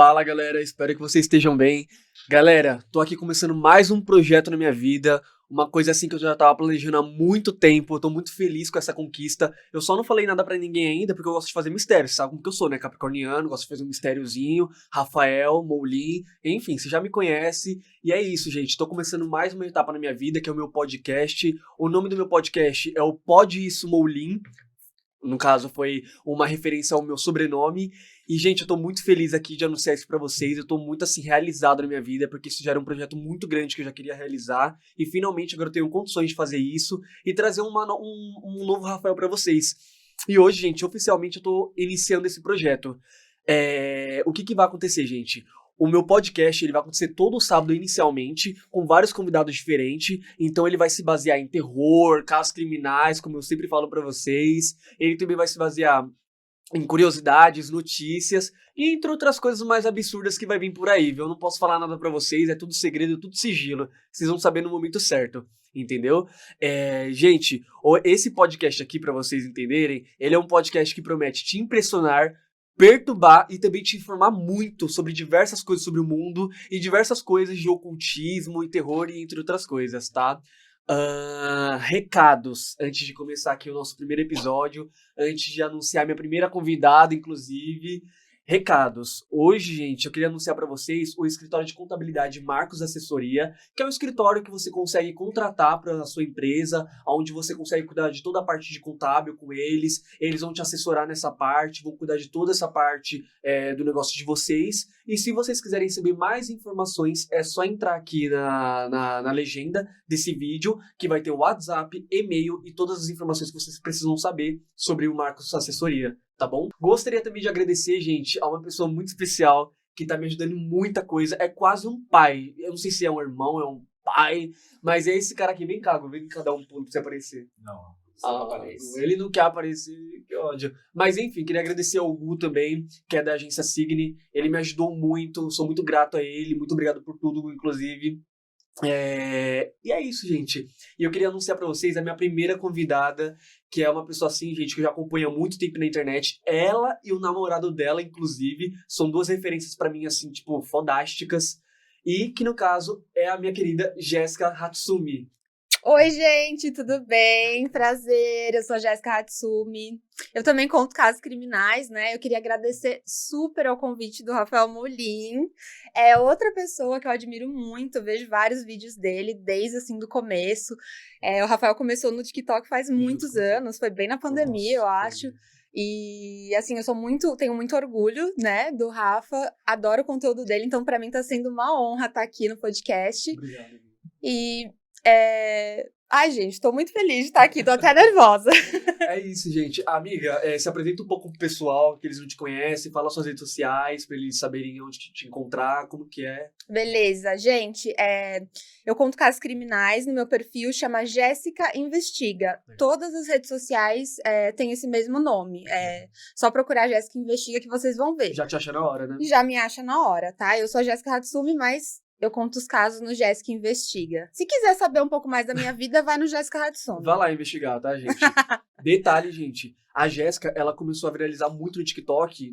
Fala, galera, espero que vocês estejam bem. Galera, tô aqui começando mais um projeto na minha vida, uma coisa assim que eu já tava planejando há muito tempo, eu tô muito feliz com essa conquista. Eu só não falei nada pra ninguém ainda, porque eu gosto de fazer mistérios, sabe como que eu sou, né? Capricorniano, gosto de fazer um mistériozinho, Rafael, Moulin, enfim, você já me conhece. E é isso, gente, tô começando mais uma etapa na minha vida, que é o meu podcast. O nome do meu podcast é o Pode Isso Moulin. No caso, foi uma referência ao meu sobrenome. E, gente, eu tô muito feliz aqui de anunciar isso pra vocês. Eu tô muito, assim, realizado na minha vida, porque isso já era um projeto muito grande que eu já queria realizar. E, finalmente, agora eu tenho condições de fazer isso e trazer um novo Rafael pra vocês. E hoje, gente, oficialmente eu tô iniciando esse projeto. O que vai acontecer, gente? O meu podcast ele vai acontecer todo sábado inicialmente, com vários convidados diferentes. Então ele vai se basear em terror, casos criminais, como eu sempre falo pra vocês. Ele também vai se basear em curiosidades, notícias e entre outras coisas mais absurdas que vai vir por aí, viu? Eu não posso falar nada pra vocês, é tudo segredo, tudo sigilo. Vocês vão saber no momento certo, entendeu? Gente, esse podcast aqui, pra vocês entenderem, ele é um podcast que promete te impressionar, perturbar e também te informar muito sobre diversas coisas sobre o mundo e diversas coisas de ocultismo e terror e entre outras coisas, tá? Recados, antes de começar aqui o nosso primeiro episódio, antes de anunciar minha primeira convidada, inclusive. Recados. Hoje, gente, eu queria anunciar para vocês o escritório de contabilidade Marcos Assessoria, que é um escritório que você consegue contratar para a sua empresa, onde você consegue cuidar de toda a parte de contábil com eles. Eles vão te assessorar nessa parte, vão cuidar de toda essa parte do negócio de vocês. E se vocês quiserem saber mais informações, é só entrar aqui na legenda desse vídeo, que vai ter o WhatsApp, e-mail e todas as informações que vocês precisam saber sobre o Marcos Assessoria. Tá bom? Gostaria também de agradecer, gente, a uma pessoa muito especial que tá me ajudando em muita coisa. É quase um pai. Eu não sei se é um irmão, é um pai, mas é esse cara aqui. Vem cá, vem cá dar um pulo pra você aparecer. Não, você não aparece. Ele não quer aparecer, que ódio. Mas enfim, queria agradecer ao Gu também, que é da agência Signi. Ele me ajudou muito, sou muito grato a ele. Muito obrigado por tudo, inclusive. E é isso, gente. E eu queria anunciar pra vocês a minha primeira convidada, que é uma pessoa assim, gente, que eu já acompanho há muito tempo na internet. Ela e o namorado dela, inclusive, são duas referências pra mim, assim, tipo, fodásticas. E que, no caso, é a minha querida Jéssica Hatsumi. Oi, gente, tudo bem? Prazer, eu sou a Jéssica Hatsumi. Eu também conto casos criminais, né? Eu queria agradecer super ao convite do Rafael Moulin. É outra pessoa que eu admiro muito, eu vejo vários vídeos dele desde, assim, do começo. O Rafael começou no TikTok faz muitos anos, foi bem na pandemia, eu acho. E, assim, tenho muito orgulho, né, do Rafa, adoro o conteúdo dele, então pra mim tá sendo uma honra estar aqui no podcast. Obrigado. E ai, gente, tô muito feliz de estar aqui, tô até nervosa. É isso, gente. Amiga, se apresenta um pouco pro pessoal, que eles não te conhecem, fala suas redes sociais, pra eles saberem onde te encontrar, como que é. Beleza, gente, eu conto casos criminais no meu perfil, chama Jéssica Investiga. Todas as redes sociais têm esse mesmo nome, só procurar Jéssica Investiga que vocês vão ver. Já te acha na hora, né? Já me acha na hora, tá? Eu sou a Jéssica Hatsumi, mas eu conto os casos no Jéssica Investiga. Se quiser saber um pouco mais da minha vida, vai no Jéssica Hatsumi. Vai lá investigar, tá, gente? Detalhe, gente. A Jéssica, ela começou a viralizar muito no TikTok,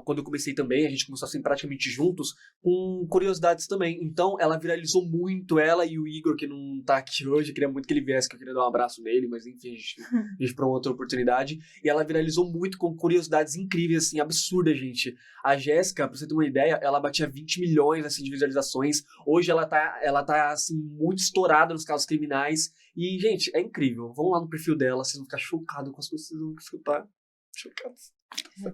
quando eu comecei também, a gente começou assim praticamente juntos, com curiosidades também. Então, ela viralizou muito, ela e o Igor, que não tá aqui hoje, eu queria muito que ele viesse, que eu queria dar um abraço nele, mas enfim, a gente pra uma outra oportunidade. E ela viralizou muito com curiosidades incríveis, assim, absurdas, gente. A Jéssica, pra você ter uma ideia, ela batia 20 milhões, assim, de visualizações. Hoje ela tá, assim, muito estourada nos casos criminais. E, gente, é incrível. Vão lá no perfil dela, vocês vão ficar chocados com as coisas que vocês vão escutar. Chocados.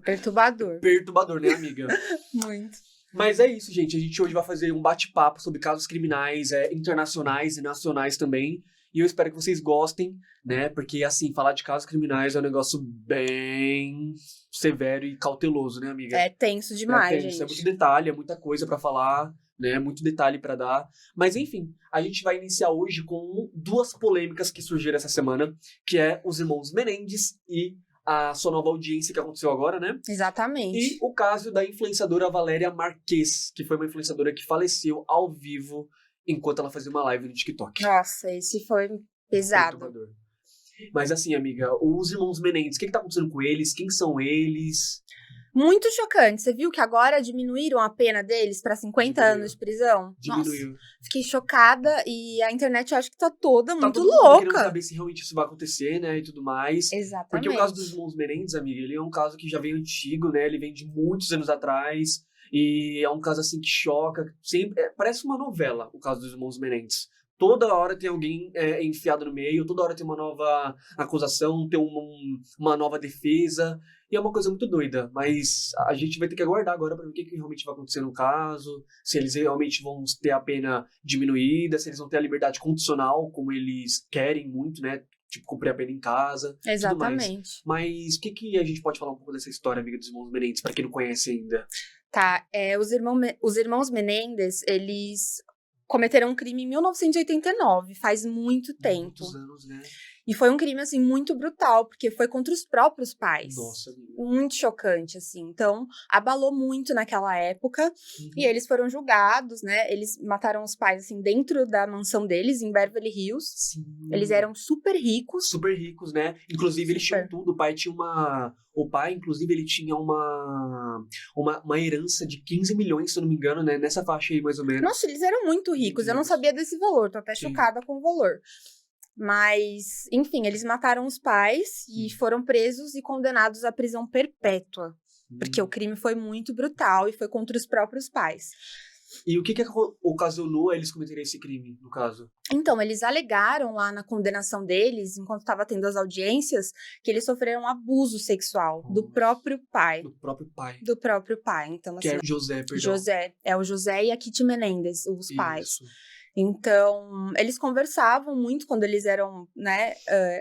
Perturbador. Perturbador, né, amiga? Muito. Mas é isso, gente. A gente hoje vai fazer um bate-papo sobre casos criminais internacionais e nacionais também. E eu espero que vocês gostem, né? Porque, assim, falar de casos criminais é um negócio bem severo e cauteloso, né, amiga? É tenso demais, gente. É muito detalhe, é muita coisa pra falar, né? Muito detalhe pra dar. Mas, enfim, a gente vai iniciar hoje com duas polêmicas que surgiram essa semana, que é os irmãos Menendez e a sua nova audiência que aconteceu agora, né? Exatamente. E o caso da influenciadora Valéria Marquez, que foi uma influenciadora que faleceu ao vivo enquanto ela fazia uma live no TikTok. Nossa, esse foi pesado. Perturbador. Mas assim, amiga, os irmãos Menendez, o que tá acontecendo com eles? Quem são eles? Muito chocante. Você viu que agora diminuíram a pena deles para 50 anos de prisão? Diminuiu. Nossa, fiquei chocada e a internet eu acho que tá toda Tá muito todo mundo querendo louca. saber se realmente isso vai acontecer, né, e tudo mais. Exatamente. Porque o caso dos irmãos Menendez, amiga, ele é um caso que já vem antigo, né, ele vem de muitos anos atrás, e é um caso, assim, que choca, sempre, parece uma novela, o caso dos irmãos Menendez. Toda hora tem alguém enfiado no meio, toda hora tem uma nova acusação, tem uma nova defesa, e é uma coisa muito doida, mas a gente vai ter que aguardar agora para ver o que realmente vai acontecer no caso, se eles realmente vão ter a pena diminuída, se eles vão ter a liberdade condicional, como eles querem muito, né? Tipo, cumprir a pena em casa, tudo mais. Exatamente. Mas o que a gente pode falar um pouco dessa história, amiga dos irmãos Menendez, para quem não conhece ainda? Tá, os irmãos Menendez, eles cometeram um crime em 1989, faz muito tempo. Muitos anos, né? E foi um crime, assim, muito brutal, porque foi contra os próprios pais. Nossa, amiga. Muito chocante, assim. Então, abalou muito naquela época. E eles foram julgados, né? Eles mataram os pais, assim, dentro da mansão deles, em Beverly Hills. Sim. Eles eram super ricos. Super ricos, né? Inclusive, eles tinham Super. tudo. O pai tinha O pai, inclusive, ele tinha uma herança de 15 milhões, se eu não me engano, né? Nessa faixa aí, mais ou menos. Nossa, eles eram muito ricos. Eu não ricos. sabia desse valor. Tô até Sim. chocada com o valor. Mas, enfim, eles mataram os pais e foram presos e condenados à prisão perpétua. Porque o crime foi muito brutal e foi contra os próprios pais. E o que ocasionou eles cometerem esse crime, no caso? Então, eles alegaram lá na condenação deles, enquanto estava tendo as audiências, que eles sofreram abuso sexual do próprio pai. Do próprio pai. Do próprio pai. Então, Que assim, é José, perdão. José. É o José e a Kitty Menendez, os pais. Isso. Então, eles conversavam muito quando eles eram, né,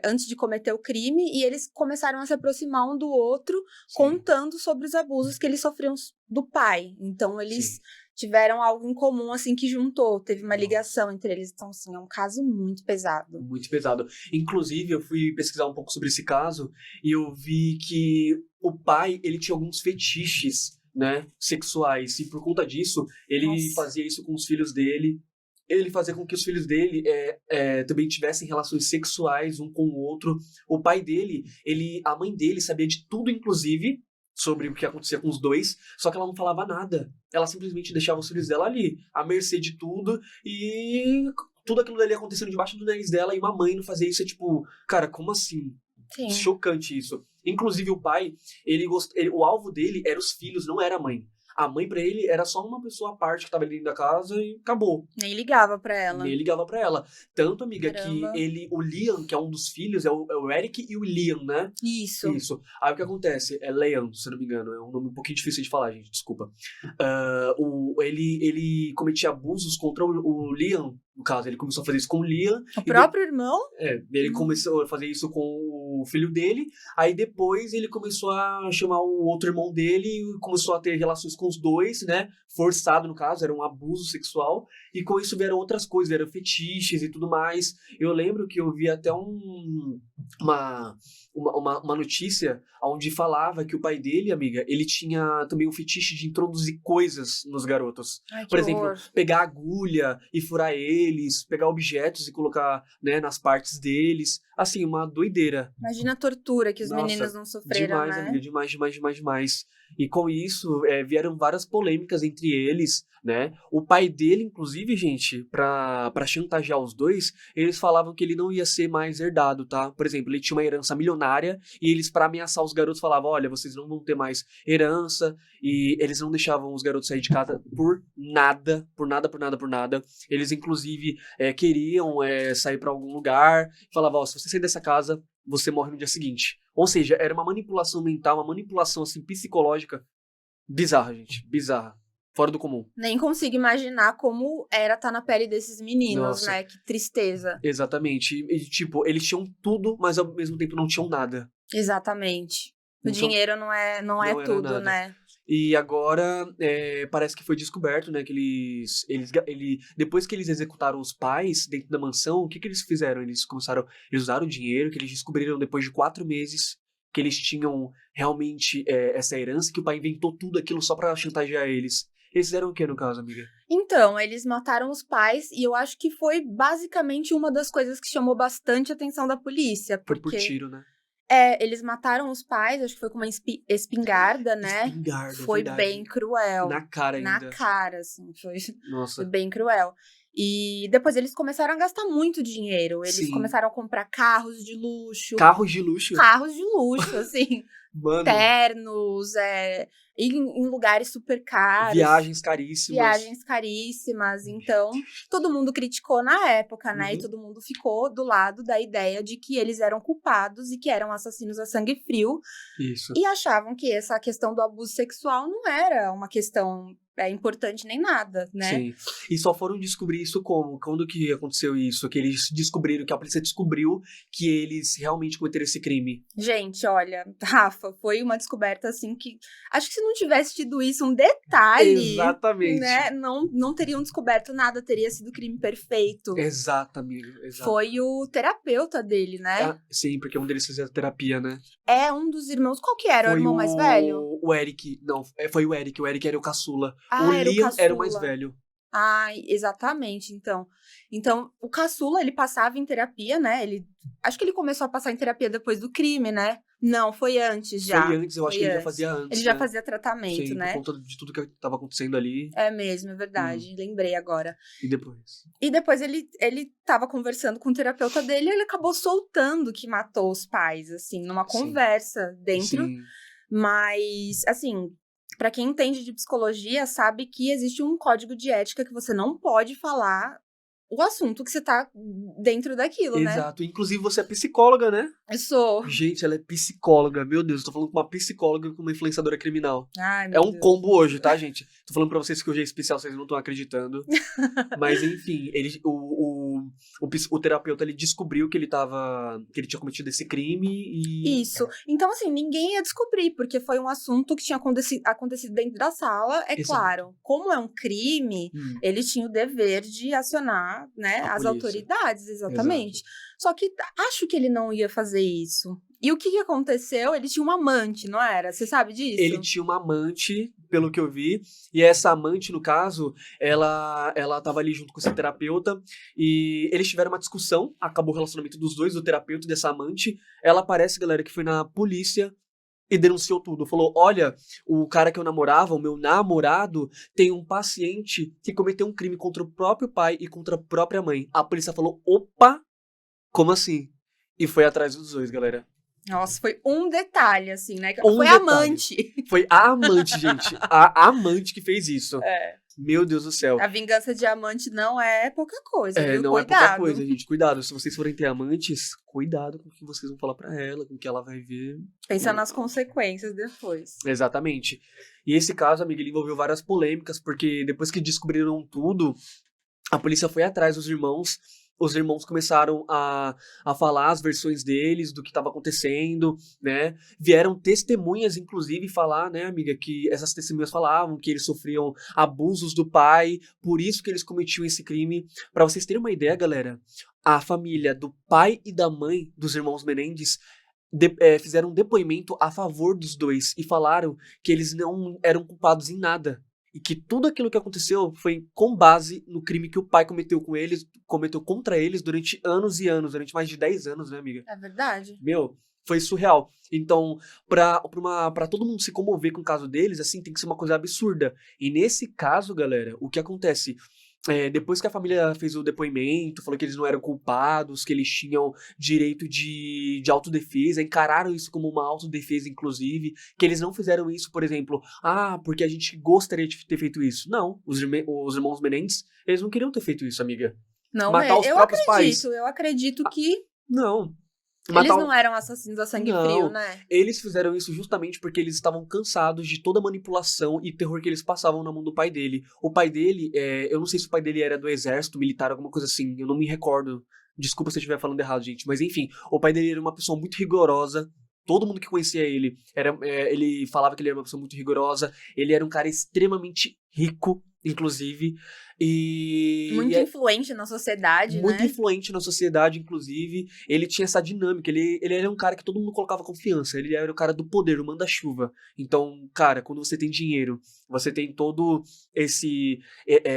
antes de cometer o crime, e eles começaram a se aproximar um do outro, Sim. contando sobre os abusos que eles sofriam do pai. Então, eles Sim. tiveram algo em comum, assim, que juntou, teve uma Nossa. ligação entre eles. Então, assim, é um caso muito pesado. Muito pesado. Inclusive, eu fui pesquisar um pouco sobre esse caso e eu vi que o pai, ele tinha alguns fetiches, né, sexuais. E por conta disso, ele Nossa. fazia isso com os filhos dele. Ele fazia com que os filhos dele também tivessem relações sexuais um com o outro. O pai dele, a mãe dele sabia de tudo, inclusive, sobre o que acontecia com os dois, só que ela não falava nada. Ela simplesmente deixava os filhos dela ali, à mercê de tudo, e tudo aquilo dali acontecendo debaixo do nariz dela, e uma mãe não fazia isso, é tipo, cara, como assim? Sim. Chocante isso. Inclusive o pai, o alvo dele era os filhos, não era a mãe. A mãe pra ele era só uma pessoa à parte que tava ali dentro da casa e acabou. Nem ligava pra ela. Nem ligava pra ela. Tanto, amiga, Caramba. que o Liam, que é um dos filhos, é o Eric e o Liam, né? Isso. Isso. Aí o que acontece? É Leon, se eu não me engano. É um nome um pouquinho difícil de falar, gente. Desculpa. Ele cometia abusos contra o Liam. No caso, ele começou a fazer isso com o Liam. O próprio irmão? Ele começou a fazer isso com o filho dele. Aí depois ele começou a chamar o outro irmão dele e começou a ter relações com os dois, né? Forçado, no caso, era um abuso sexual. E com isso vieram outras coisas, vieram fetiches e tudo mais. Eu lembro que eu vi até uma notícia onde falava que o pai dele, amiga, ele tinha também um fetiche de introduzir coisas nos garotos. Ai, que Por exemplo, horror. pegar agulha e furar eles, pegar objetos e colocar, né, nas partes deles. Assim, uma doideira. Imagina a tortura que os Nossa, meninos não sofreram, Demais, né? amiga, demais. E com isso, vieram várias polêmicas entre eles, né? O pai dele, inclusive, gente, pra chantagear os dois, eles falavam que ele não ia ser mais herdado, tá? Por exemplo, ele tinha uma herança milionária e eles, pra ameaçar os garotos, falavam, olha, vocês não vão ter mais herança, e eles não deixavam os garotos sair de casa por nada. Eles, inclusive, queriam sair pra algum lugar, e falavam, ó, se você sair dessa casa, você morre no dia seguinte. Ou seja, era uma manipulação mental, uma manipulação assim, psicológica bizarra, gente. Bizarra. Fora do comum. Nem consigo imaginar como era estar na pele desses meninos, Nossa. né? Que tristeza. Exatamente. E, tipo, eles tinham tudo, mas ao mesmo tempo não tinham nada. Exatamente. O Então, dinheiro não é era tudo, nada. né? E agora parece que foi descoberto, né, que depois que eles executaram os pais dentro da mansão, o que eles fizeram? Eles usaram o dinheiro que eles descobriram depois de 4 meses que eles tinham realmente essa herança, que o pai inventou tudo aquilo só pra chantagear eles. Eles fizeram o que no caso, amiga? Então, eles mataram os pais e eu acho que foi basicamente uma das coisas que chamou bastante a atenção da polícia. Foi por Porque tiro, né? Eles mataram os pais, acho que foi com uma espingarda, né? Espingarda, Foi verdade. bem cruel. Na cara ainda. Na cara, assim, foi Nossa. bem cruel. E depois eles começaram a gastar muito dinheiro. Eles Sim. começaram a comprar carros de luxo. Carros de luxo? Carros de luxo, assim. Mano. Ternos, em lugares super caros. Viagens caríssimas. Então, todo mundo criticou na época, né? Uhum. E todo mundo ficou do lado da ideia de que eles eram culpados e que eram assassinos a sangue frio. Isso. E achavam que essa questão do abuso sexual não era uma questão importante nem nada, né? Sim. E só foram descobrir isso como? Quando que aconteceu isso? Que eles descobriram, que a polícia descobriu que eles realmente cometeram esse crime? Gente, olha, Rafa, foi uma descoberta assim que... Acho que se não tivesse tido isso, um detalhe... Exatamente. Né, não teriam descoberto nada, teria sido crime perfeito. Exato, amigo. Exato. Foi o terapeuta dele, né? Sim, porque um deles fazia terapia, né? É um dos irmãos. Qual que era? Foi o irmão mais velho? O Eric. Não, foi o Eric. O Eric era o caçula. Ah, o era Liam o caçula. era o mais velho. Ah, exatamente, então. Então, o caçula, ele passava em terapia, né? Acho que ele começou a passar em terapia depois do crime, né? Não, foi antes já. Foi antes, eu acho que ele já fazia antes. Ele já fazia tratamento, sim, né? por conta de tudo que tava acontecendo ali. É mesmo, é verdade. Lembrei agora. E depois? E depois ele tava conversando com o terapeuta dele e ele acabou soltando que matou os pais, assim, numa conversa dentro. Sim. Mas, assim, pra quem entende de psicologia, sabe que existe um código de ética que você não pode falar o assunto que você tá dentro daquilo, né? Exato. Inclusive, você é psicóloga, né? Eu sou. Gente, ela é psicóloga. Meu Deus, eu tô falando com uma psicóloga e com uma influenciadora criminal. Ai, meu Deus. Combo hoje, tá, gente? Tô falando pra vocês que hoje é especial, vocês não estão acreditando. Mas, enfim, o terapeuta, ele descobriu que ele tinha cometido esse crime e... Isso. Então, assim, ninguém ia descobrir, porque foi um assunto que tinha acontecido dentro da sala. É claro, como é um crime, ele tinha o dever de acionar, né, as autoridades, exatamente. Exato. Só que acho que ele não ia fazer isso. E o que aconteceu? Ele tinha uma amante, não era? Você sabe disso? Ele tinha uma amante, pelo que eu vi, e essa amante, no caso, ela tava ali junto com esse terapeuta, e eles tiveram uma discussão, acabou o relacionamento dos dois, do terapeuta e dessa amante. Ela parece, galera, que foi na polícia e denunciou tudo. Falou, olha, o cara que eu namorava, o meu namorado, tem um paciente que cometeu um crime contra o próprio pai e contra a própria mãe. A polícia falou, opa, como assim? E foi atrás dos dois, galera. Nossa, foi um detalhe, assim, né? Foi a amante. Foi a amante, gente. A amante que fez isso. É. Meu Deus do céu. A vingança de amante não é pouca coisa, viu? Não cuidado. é pouca coisa, gente. Cuidado. Se vocês forem ter amantes, cuidado com o que vocês vão falar pra ela, com o que ela vai ver. Pensa nas consequências depois. Exatamente. E esse caso, amiga, ele envolveu várias polêmicas, porque depois que descobriram tudo, a polícia foi atrás dos irmãos. Os irmãos começaram a falar as versões deles, do que estava acontecendo, né? Vieram testemunhas, inclusive, falar, né, amiga, que essas testemunhas falavam que eles sofriam abusos do pai, por isso que eles cometiam esse crime. Pra vocês terem uma ideia, galera, a família do pai e da mãe dos irmãos Menendez fizeram um depoimento a favor dos dois e falaram que eles não eram culpados em nada. E que tudo aquilo que aconteceu foi com base no crime que o pai cometeu contra eles durante anos e anos, durante mais de 10 anos, né, amiga? É verdade. Meu, foi surreal. Então, pra todo mundo se comover com o caso deles, assim, tem que ser uma coisa absurda. E nesse caso, galera, o que acontece? Depois que a família fez o depoimento, falou que eles não eram culpados, que eles tinham direito de autodefesa, encararam isso como uma autodefesa, inclusive, que eles não fizeram isso, por exemplo, porque a gente gostaria de ter feito isso. Não, os irmãos Menendez, eles não queriam ter feito isso, amiga. Não, matar os próprios pais. Eu acredito que... Não. Eles não eram assassinos a sangue frio, né? Eles fizeram isso justamente porque eles estavam cansados de toda a manipulação e terror que eles passavam na mão do pai dele. O pai dele, eu não sei se o pai dele era do exército, militar, alguma coisa assim, eu não me recordo. Desculpa se eu estiver falando errado, gente. Mas enfim, o pai dele era uma pessoa muito rigorosa. Todo mundo que conhecia ele, ele falava que ele era uma pessoa muito rigorosa. Ele era um cara extremamente rico, inclusive. Muito influente na sociedade, muito influente na sociedade, inclusive. Ele tinha essa dinâmica. Ele era um cara que todo mundo colocava confiança. Ele era o cara do poder, o manda-chuva. Então, cara, quando você tem dinheiro, você tem todo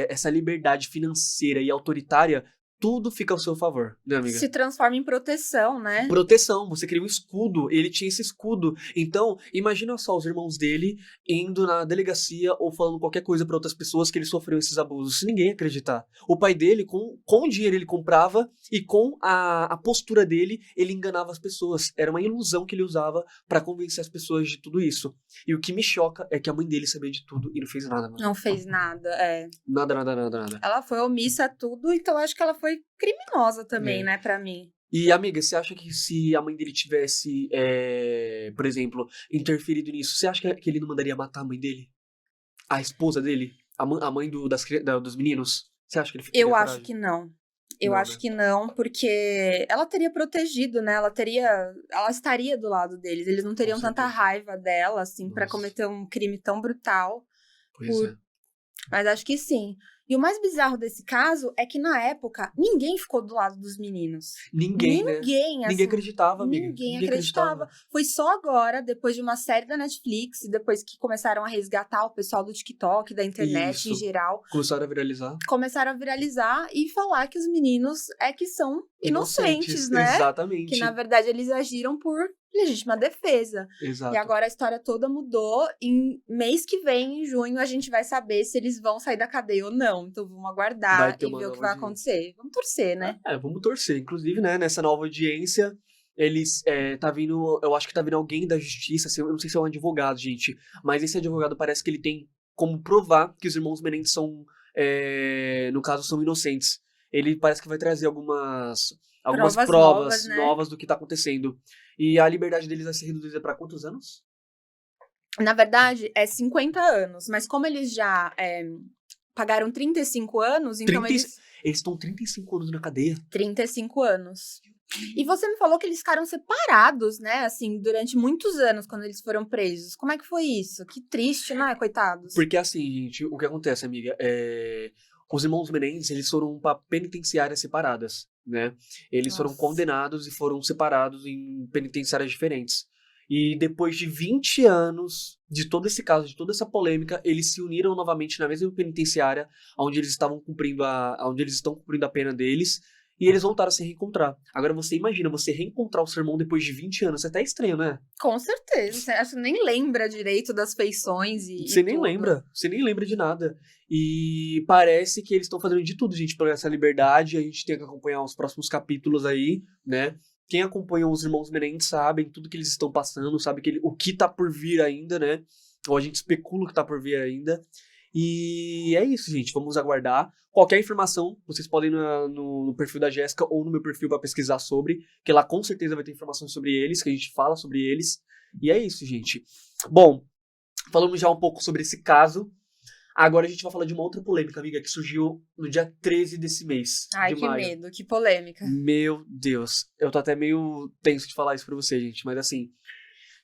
essa liberdade financeira e autoritária, tudo fica ao seu favor, né, amiga? Se transforma em proteção, né? Proteção, você cria um escudo, ele tinha esse escudo. Então, imagina só os irmãos dele indo na delegacia ou falando qualquer coisa pra outras pessoas que ele sofreu esses abusos. Se ninguém ia acreditar. O pai dele, com o dinheiro ele comprava e com a postura dele, ele enganava as pessoas. Era uma ilusão que ele usava pra convencer as pessoas de tudo isso. E o que me choca é que a mãe dele sabia de tudo e não fez nada, mano. Não fez nada, Nada, nada, nada, nada. Ela foi omissa a tudo, então acho que ela foi criminosa também, né, pra mim. E, amiga, você acha que se a mãe dele tivesse, por exemplo, interferido nisso, você acha que ele não mandaria matar a mãe dele? A esposa dele? A mãe dos meninos? Você acha que ele teria Eu coragem? acho que não. Eu Não, acho né? que não, porque ela teria protegido, né? Ela estaria do lado deles. Eles não teriam tanta certeza. raiva dela, assim, pra Nossa. cometer um crime tão brutal. Pois Por- é. Mas acho que sim. E o mais bizarro desse caso é que, na época, ninguém ficou do lado dos meninos. Ninguém, né? Ninguém, assim. Ninguém acreditava, amiga. Ninguém acreditava. Foi só agora, depois de uma série da Netflix, e depois que começaram a resgatar o pessoal do TikTok, da internet Isso. em geral, Começaram a viralizar. começaram a viralizar e falar que os meninos é que são inocentes, né? Exatamente. Que, na verdade, eles agiram por legítima defesa. Exato. E agora a história toda mudou. Em mês que vem, em junho, a gente vai saber se eles vão sair da cadeia ou não. Então vamos Vai aguardar ter e uma ver o que nova vai audiência. acontecer. Vamos torcer, né? Vamos torcer. Inclusive, né, nessa nova audiência, eles, tá vindo, eu acho que tá vindo alguém da justiça, eu não sei se é um advogado, gente, mas esse advogado parece que ele tem como provar que os irmãos Menendez são, no caso, são inocentes. Ele parece que vai trazer algumas Provas provas novas, né? do que tá acontecendo. E a liberdade deles vai ser reduzida pra quantos anos? Na verdade, é 50 anos. Mas como eles já pagaram 35 anos, então 30 eles... Eles estão 35 anos na cadeia. 35 anos. E você me falou que eles ficaram separados, né? Assim, durante muitos anos, quando eles foram presos. Como é que foi isso? Que triste, né? Coitados. Porque assim, gente, o que acontece, amiga, os irmãos Menendez, eles foram para penitenciárias separadas, né? Eles foram Nossa. condenados e foram separados em penitenciárias diferentes. E depois de 20 anos de todo esse caso, de toda essa polêmica, eles se uniram novamente na mesma penitenciária onde eles estavam onde eles estão cumprindo a pena deles. E eles voltaram a se reencontrar. Agora você imagina, você reencontrar o seu irmão depois de 20 anos. É até estranho, né? Com certeza. Você acha que nem lembra direito das feições e Você nem tudo. lembra. Você nem lembra de nada. E parece que eles estão fazendo de tudo, gente, por essa liberdade. A gente tem que acompanhar os próximos capítulos aí, né? Quem acompanha os irmãos Menendez sabem tudo que eles estão passando, sabe o que tá por vir ainda, né? Ou a gente especula o que tá por vir ainda. E é isso, gente. Vamos aguardar. Qualquer informação, vocês podem ir no perfil da Jéssica ou no meu perfil para pesquisar sobre, que lá com certeza vai ter informações sobre eles, que a gente fala sobre eles. E é isso, gente. Bom, falamos já um pouco sobre esse caso. Agora a gente vai falar de uma outra polêmica, amiga, que surgiu no dia 13 desse mês. Ai, de que maio. medo, que polêmica. Meu Deus. Eu tô até meio tenso de falar isso pra você, gente. Mas assim,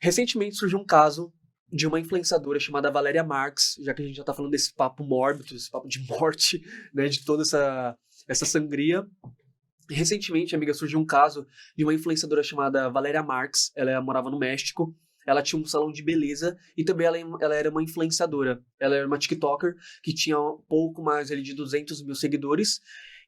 recentemente surgiu um caso de uma influenciadora chamada Valéria Marx, já que a gente já tá falando desse papo mórbido, esse papo de morte, né, de toda essa sangria. Recentemente, amiga, surgiu um caso de uma influenciadora chamada Valéria Marx. Ela morava no México. Ela tinha um salão de beleza e também ela era uma influenciadora. Ela era uma TikToker que tinha pouco mais ali, de 200 mil seguidores.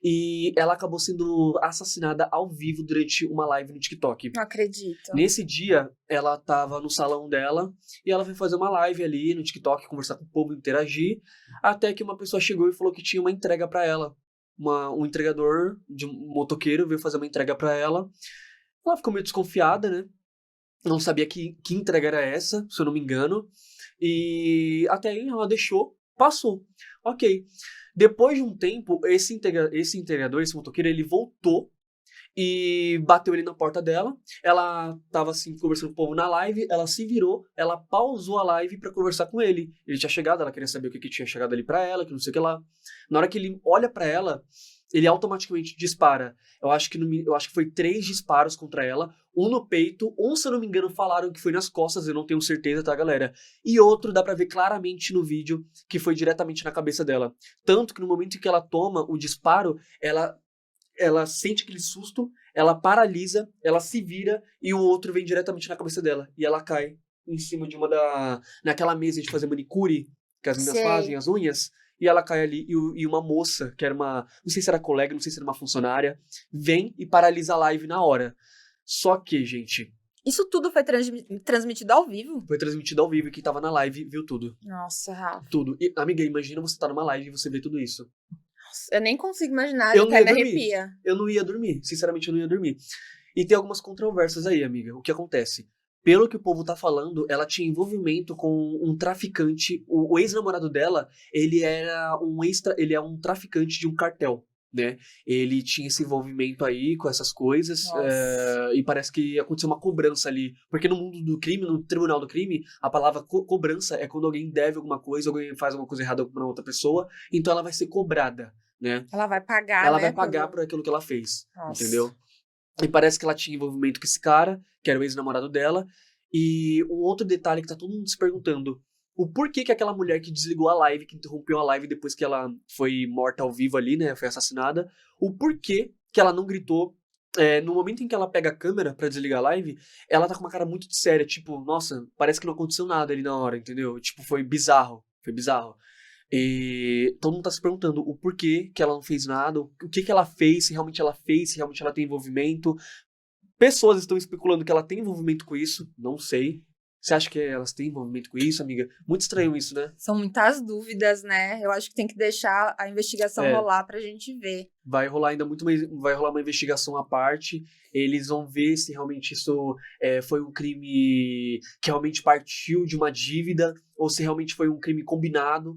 E ela acabou sendo assassinada ao vivo durante uma live no TikTok. Não acredito. Nesse dia, ela tava no salão dela e ela foi fazer uma live ali no TikTok, conversar com o povo, interagir, até que uma pessoa chegou e falou que tinha uma entrega pra ela. Um entregador de um motoqueiro veio fazer uma entrega pra ela. Ela ficou meio desconfiada, né? Não sabia que entrega era essa, se eu não me engano. E até aí ela deixou, passou. Ok. Depois de um tempo, esse entregador, esse motoqueiro, ele voltou e bateu ele na porta dela. Ela tava assim, conversando com o povo na live, ela se virou, ela pausou a live pra conversar com ele. Ele tinha chegado, ela queria saber o que tinha chegado ali pra ela, que não sei o que lá. Na hora que ele olha pra ela, ele automaticamente dispara. Eu acho que foi 3 disparos contra ela. Um no peito, se eu não me engano, falaram que foi nas costas, eu não tenho certeza, tá, galera? E outro dá pra ver claramente no vídeo que foi diretamente na cabeça dela. Tanto que no momento em que ela toma o disparo, ela sente aquele susto, ela paralisa, ela se vira e o outro vem diretamente na cabeça dela. E ela cai em cima de naquela mesa de fazer manicure, que as meninas Sei. fazem, as unhas. e ela cai ali, e uma moça, que era uma, não sei se era colega, não sei se era uma funcionária, vem e paralisa a live na hora. Só que, gente, Isso tudo foi transmitido ao vivo? foi transmitido ao vivo e quem tava na live viu tudo. Nossa, Rafa. Tudo. E, amiga, imagina você tá numa live e você vê tudo isso. Eu nem consigo imaginar, Eu até não ia me dormir. arrepia. Eu não ia dormir. Sinceramente, eu não ia dormir. E tem algumas controvérsias aí, amiga. O que acontece? Pelo que o povo tá falando, ela tinha envolvimento com um traficante. O ex-namorado dela, ele é um traficante de um cartel, né? Ele tinha esse envolvimento aí com essas coisas. Nossa. E parece que aconteceu uma cobrança ali. Porque no mundo do crime, no tribunal do crime, a palavra cobrança é quando alguém deve alguma coisa, alguém faz alguma coisa errada pra outra pessoa, então ela vai ser cobrada, né? Ela vai pagar, Ela né? vai pagar por aquilo que ela fez, Nossa. entendeu? E parece que ela tinha envolvimento com esse cara, que era o ex-namorado dela. E um outro detalhe que tá todo mundo se perguntando: o porquê que aquela mulher que desligou a live, que interrompeu a live depois que ela foi morta ao vivo ali, né, foi assassinada, o porquê que ela não gritou. No momento em que ela pega a câmera pra desligar a live, ela tá com uma cara muito séria, tipo, nossa, parece que não aconteceu nada ali na hora, entendeu? Tipo, foi bizarro, foi bizarro. E todo mundo tá se perguntando o porquê que ela não fez nada, o que que ela fez, se realmente ela fez, se realmente ela tem envolvimento. Pessoas estão especulando que ela tem envolvimento com isso, não sei. Você acha que elas têm envolvimento com isso, amiga? Muito estranho isso, né? São muitas dúvidas, né? Eu acho que tem que deixar a investigação rolar pra gente ver. Vai rolar ainda vai rolar uma investigação à parte. Eles vão ver se realmente isso foi um crime que realmente partiu de uma dívida ou se realmente foi um crime combinado.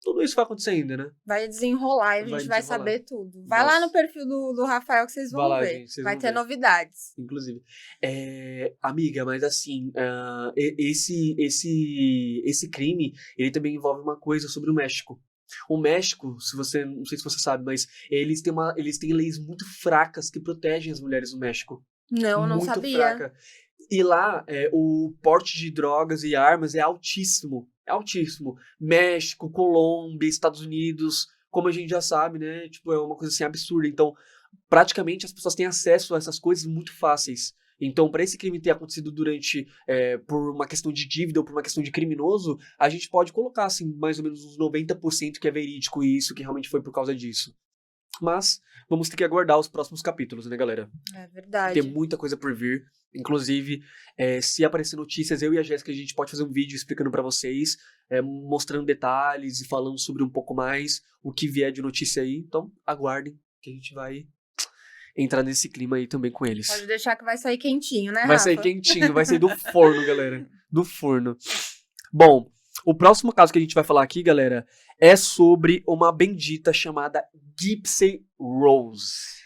Tudo isso vai acontecer ainda, né? Vai desenrolar e a gente vai saber tudo. Vai lá no perfil do Rafael que vocês vão ver. Gente, vai ter novidades. Inclusive. Amiga, mas assim, esse crime, ele também envolve uma coisa sobre o México. O México, não sei se você sabe, mas eles têm leis muito fracas que protegem as mulheres no México. Não muito sabia. Fraca. E lá, o porte de drogas e armas é altíssimo. É altíssimo. México, Colômbia, Estados Unidos, como a gente já sabe, né? Tipo, é uma coisa assim absurda. Então, praticamente as pessoas têm acesso a essas coisas muito fáceis. Então, para esse crime ter acontecido por uma questão de dívida ou por uma questão de criminoso, a gente pode colocar, assim, mais ou menos uns 90% que é verídico e isso que realmente foi por causa disso. Mas vamos ter que aguardar os próximos capítulos, né, galera? É verdade. Tem muita coisa por vir. Inclusive, se aparecer notícias, eu e a Jéssica, a gente pode fazer um vídeo explicando pra vocês, mostrando detalhes e falando sobre um pouco mais o que vier de notícia aí. Então, aguardem que a gente vai entrar nesse clima aí também com eles. Pode deixar que vai sair quentinho, né, Rafa? Vai sair quentinho, vai sair do forno, galera. Do forno. Bom, o próximo caso que a gente vai falar aqui, galera, é sobre uma bendita chamada Gypsy Rose.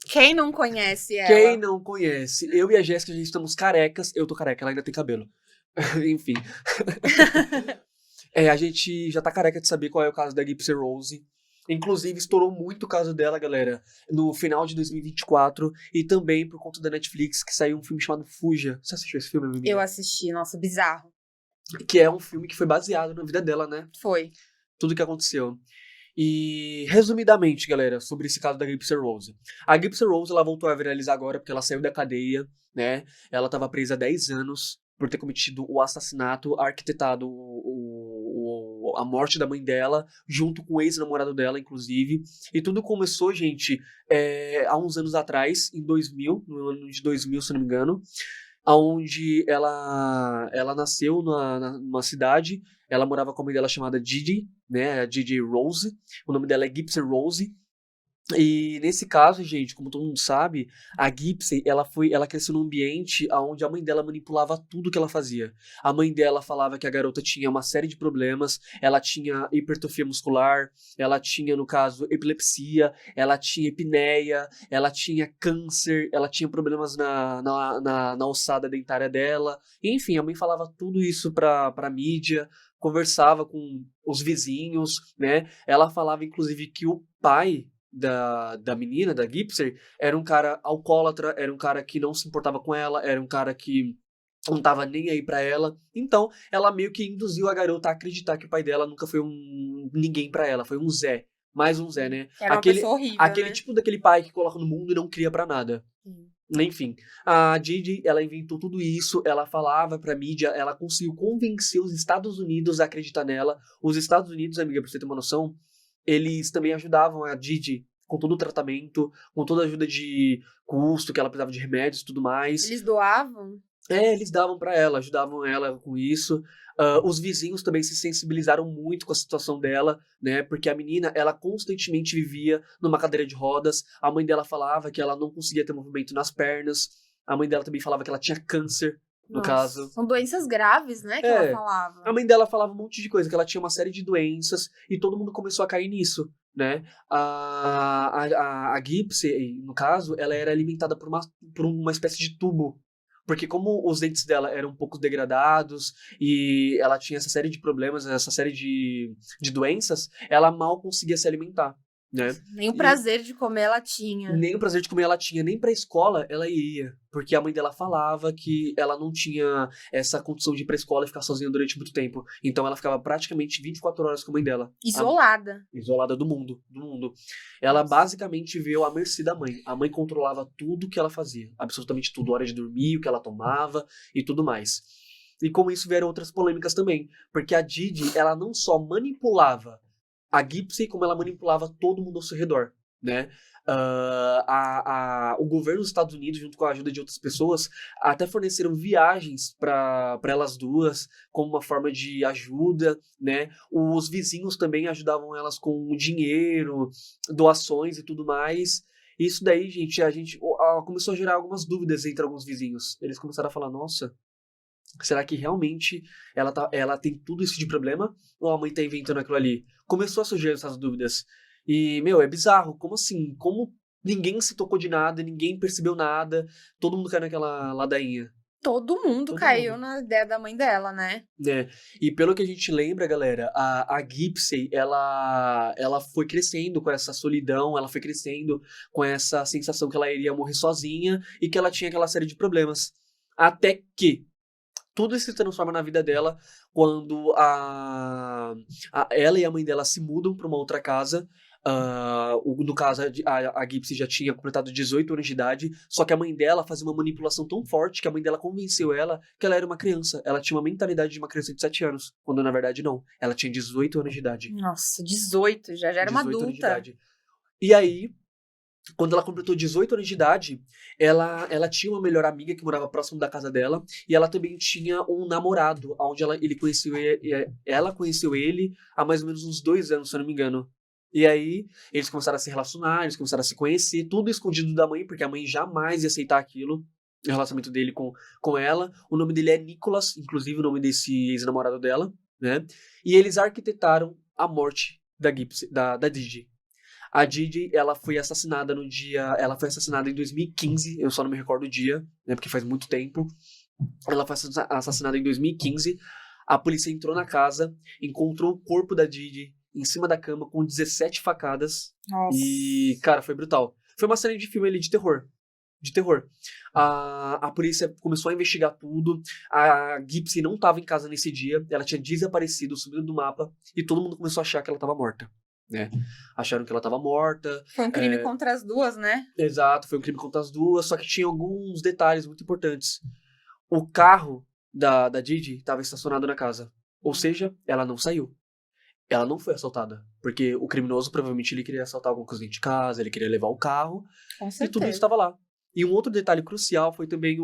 Quem não conhece ela? Quem não conhece? Eu e a Jéssica já estamos carecas. Eu tô careca, ela ainda tem cabelo. Enfim. A gente já tá careca de saber qual é o caso da Gypsy Rose. Inclusive, estourou muito o caso dela, galera, no final de 2024. E também por conta da Netflix, que saiu um filme chamado Fuja. Você assistiu esse filme, minha amiga? Eu assisti, nossa, bizarro. Que é um filme que foi baseado na vida dela, né? Foi. Tudo que aconteceu. E, resumidamente, galera, sobre esse caso da Gypsy Rose. A Gypsy Rose, ela voltou a viralizar agora porque ela saiu da cadeia, né? Ela estava presa há 10 anos por ter cometido o assassinato, arquitetado a morte da mãe dela, junto com o ex-namorado dela, inclusive. E tudo começou, gente, há uns anos atrás, em 2000, no ano de 2000, se não me engano, onde ela nasceu numa cidade. Ela morava com a mãe dela chamada Gigi, né, a Gigi Rose. O nome dela é Gypsy Rose. E nesse caso, gente, como todo mundo sabe, a Gypsy, ela cresceu num ambiente onde a mãe dela manipulava tudo que ela fazia. A mãe dela falava que a garota tinha uma série de problemas, ela tinha hipertrofia muscular, ela tinha, no caso, epilepsia, ela tinha epineia, ela tinha câncer, ela tinha problemas na ossada dentária dela. Enfim, a mãe falava tudo isso pra mídia, conversava com os vizinhos, né? Ela falava, inclusive, que o pai da menina, da Gypsy, era um cara alcoólatra, era um cara que não se importava com ela, era um cara que não tava nem aí pra ela. Então, ela meio que induziu a garota a acreditar que o pai dela nunca foi ninguém pra ela, foi um Zé. Mais um Zé, né? Era uma pessoa horrível, aquele né? tipo daquele pai que coloca no mundo e não cria pra nada. Enfim, a Didi, ela inventou tudo isso, ela falava pra mídia, ela conseguiu convencer os Estados Unidos a acreditar nela. Os Estados Unidos, amiga, pra você ter uma noção, eles também ajudavam a Didi com todo o tratamento, com toda a ajuda de custo, que ela precisava de remédios e tudo mais. Eles doavam? Eles davam pra ela, ajudavam ela com isso. Os vizinhos também se sensibilizaram muito com a situação dela, né? Porque a menina, ela constantemente vivia numa cadeira de rodas. A mãe dela falava que ela não conseguia ter movimento nas pernas. A mãe dela também falava que ela tinha câncer, no Nossa, caso. são doenças graves, né, que ela falava. A mãe dela falava um monte de coisa, que ela tinha uma série de doenças, e todo mundo começou a cair nisso, né? A Gypsy, no caso, ela era alimentada por uma espécie de tubo. Porque como os dentes dela eram um pouco degradados e ela tinha essa série de problemas, essa série de doenças, ela mal conseguia se alimentar, né? Nem o prazer de comer ela tinha. Nem o prazer de comer ela tinha, nem pra escola ela ia. Porque a mãe dela falava que ela não tinha essa condição de ir pra escola e ficar sozinha durante muito tempo. Então ela ficava praticamente 24 horas com a mãe dela. Isolada. Isolada do mundo. Ela basicamente veio à mercê da mãe. A mãe controlava tudo que ela fazia. Absolutamente tudo. Hora de dormir, o que ela tomava e tudo mais. E com isso vieram outras polêmicas também. Porque a Didi, ela não só manipulava a Gypsy, como ela manipulava todo mundo ao seu redor, né? O governo dos Estados Unidos, junto com a ajuda de outras pessoas, até forneceram viagens para elas duas, como uma forma de ajuda, né? Os vizinhos também ajudavam elas com dinheiro, doações e tudo mais. Isso daí, gente, começou a gerar algumas dúvidas entre alguns vizinhos. Eles começaram a falar, nossa, será que realmente ela tem tudo isso de problema? Ou a mãe tá inventando aquilo ali? Começou a surgir essas dúvidas. E, meu, é bizarro. Como assim? Como ninguém se tocou de nada, ninguém percebeu nada, todo mundo caiu naquela ladainha. Todo mundo caiu na ideia da mãe dela, né? E pelo que a gente lembra, galera, a Gypsy, ela foi crescendo com essa solidão, ela foi crescendo com essa sensação que ela iria morrer sozinha e que ela tinha aquela série de problemas. Até que tudo se transforma na vida dela quando ela e a mãe dela se mudam para uma outra casa. No caso, a Gypsy já tinha completado 18 anos de idade, só que a mãe dela fazia uma manipulação tão forte que a mãe dela convenceu ela que ela era uma criança. Ela tinha uma mentalidade de uma criança de 7 anos, quando na verdade não. Ela tinha 18 anos de idade. Nossa, 18, já era uma 18 anos de adulta. idade. E aí, quando ela completou 18 anos de idade, ela tinha uma melhor amiga que morava próximo da casa dela, e ela também tinha um namorado, onde ela conheceu ele há mais ou menos uns 2 anos, se eu não me engano. E aí, eles começaram a se relacionar, eles começaram a se conhecer, tudo escondido da mãe, porque a mãe jamais ia aceitar aquilo, o relacionamento dele com ela. O nome dele é Nicholas, inclusive o nome desse ex-namorado dela, né? E eles arquitetaram a morte da Didi. A Didi, ela foi assassinada em 2015, eu só não me recordo o dia, né, porque faz muito tempo. Ela foi assassinada em 2015. A polícia entrou na casa, encontrou o corpo da Didi em cima da cama com 17 facadas. Nossa. E, cara, foi brutal. Foi uma série de filme ali de terror. A polícia começou a investigar tudo. A Gypsy não estava em casa nesse dia. Ela tinha desaparecido, sumido do mapa. E todo mundo começou a achar que ela estava morta, né? Acharam que ela estava morta. Foi um crime contra as duas, né? Exato, foi um crime contra as duas. Só que tinha alguns detalhes muito importantes. O carro da Didi estava estacionado na casa. Ou seja, ela não saiu. Ela não foi assaltada, porque o criminoso provavelmente ele queria assaltar alguma coisa dentro de casa, ele queria levar o carro, Com certeza. e tudo isso estava lá. E um outro detalhe crucial foi também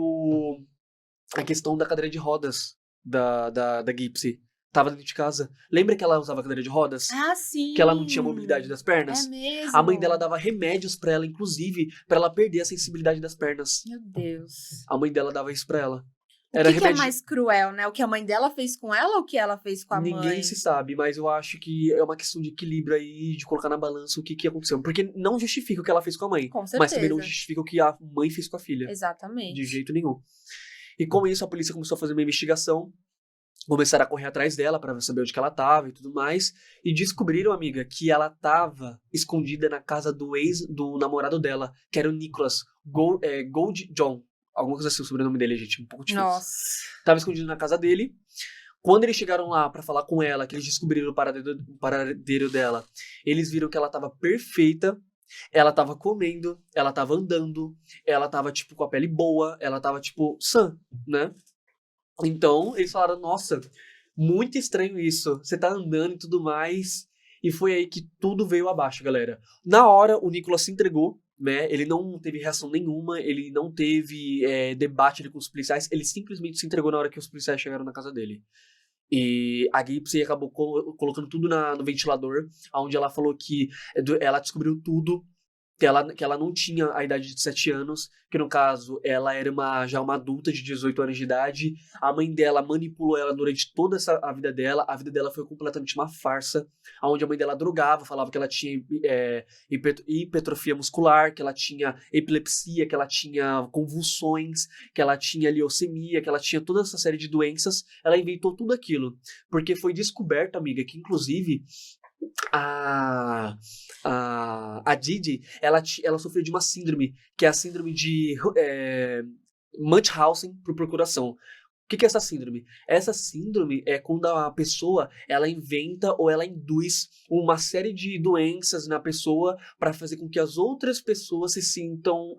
a questão da cadeira de rodas da Gypsy. Tava dentro de casa. Lembra que ela usava cadeira de rodas? Ah, sim! Que ela não tinha mobilidade das pernas? É mesmo? A mãe dela dava remédios pra ela, inclusive, pra ela perder a sensibilidade das pernas. Meu Deus. A mãe dela dava isso pra ela. O que é mais cruel, né? O que a mãe dela fez com ela ou o que ela fez com a mãe? Ninguém se sabe, mas eu acho que é uma questão de equilíbrio aí, de colocar na balança o que aconteceu. Porque não justifica o que ela fez com a mãe. Com certeza. Mas também não justifica o que a mãe fez com a filha. Exatamente. De jeito nenhum. E com isso, a polícia começou a fazer uma investigação. Começaram a correr atrás dela pra saber onde que ela tava e tudo mais. E descobriram, amiga, que ela tava escondida na casa do namorado dela, que era o Nicholas Gold John. Alguma coisa assim, o sobrenome dele, gente, um pouco difícil. Nossa. Tava escondido na casa dele. Quando eles chegaram lá pra falar com ela, que eles descobriram o paradeiro dela, eles viram que ela tava perfeita, ela tava comendo, ela tava andando, ela tava, tipo, com a pele boa, ela tava, tipo, sã, né? Então, eles falaram, nossa, muito estranho isso, você tá andando e tudo mais, e foi aí que tudo veio abaixo, galera. Na hora, o Nicolas se entregou, né, ele não teve reação nenhuma, ele não teve debate ali com os policiais, ele simplesmente se entregou na hora que os policiais chegaram na casa dele. E a Gypsy acabou colocando tudo no ventilador, onde ela falou que ela descobriu tudo, que ela não tinha a idade de 7 anos, que no caso ela era já uma adulta de 18 anos de idade. A mãe dela manipulou ela durante toda a vida dela. A vida dela foi completamente uma farsa, onde a mãe dela drogava, falava que ela tinha hipertrofia muscular, que ela tinha epilepsia, que ela tinha convulsões, que ela tinha leucemia, que ela tinha toda essa série de doenças. Ela inventou tudo aquilo, porque foi descoberto, amiga, que inclusive a Didi, ela sofreu de uma síndrome, que é a síndrome de Munchausen por procuração. O que é essa síndrome? Essa síndrome é quando a pessoa, ela inventa ou ela induz uma série de doenças na pessoa para fazer com que as outras pessoas se sintam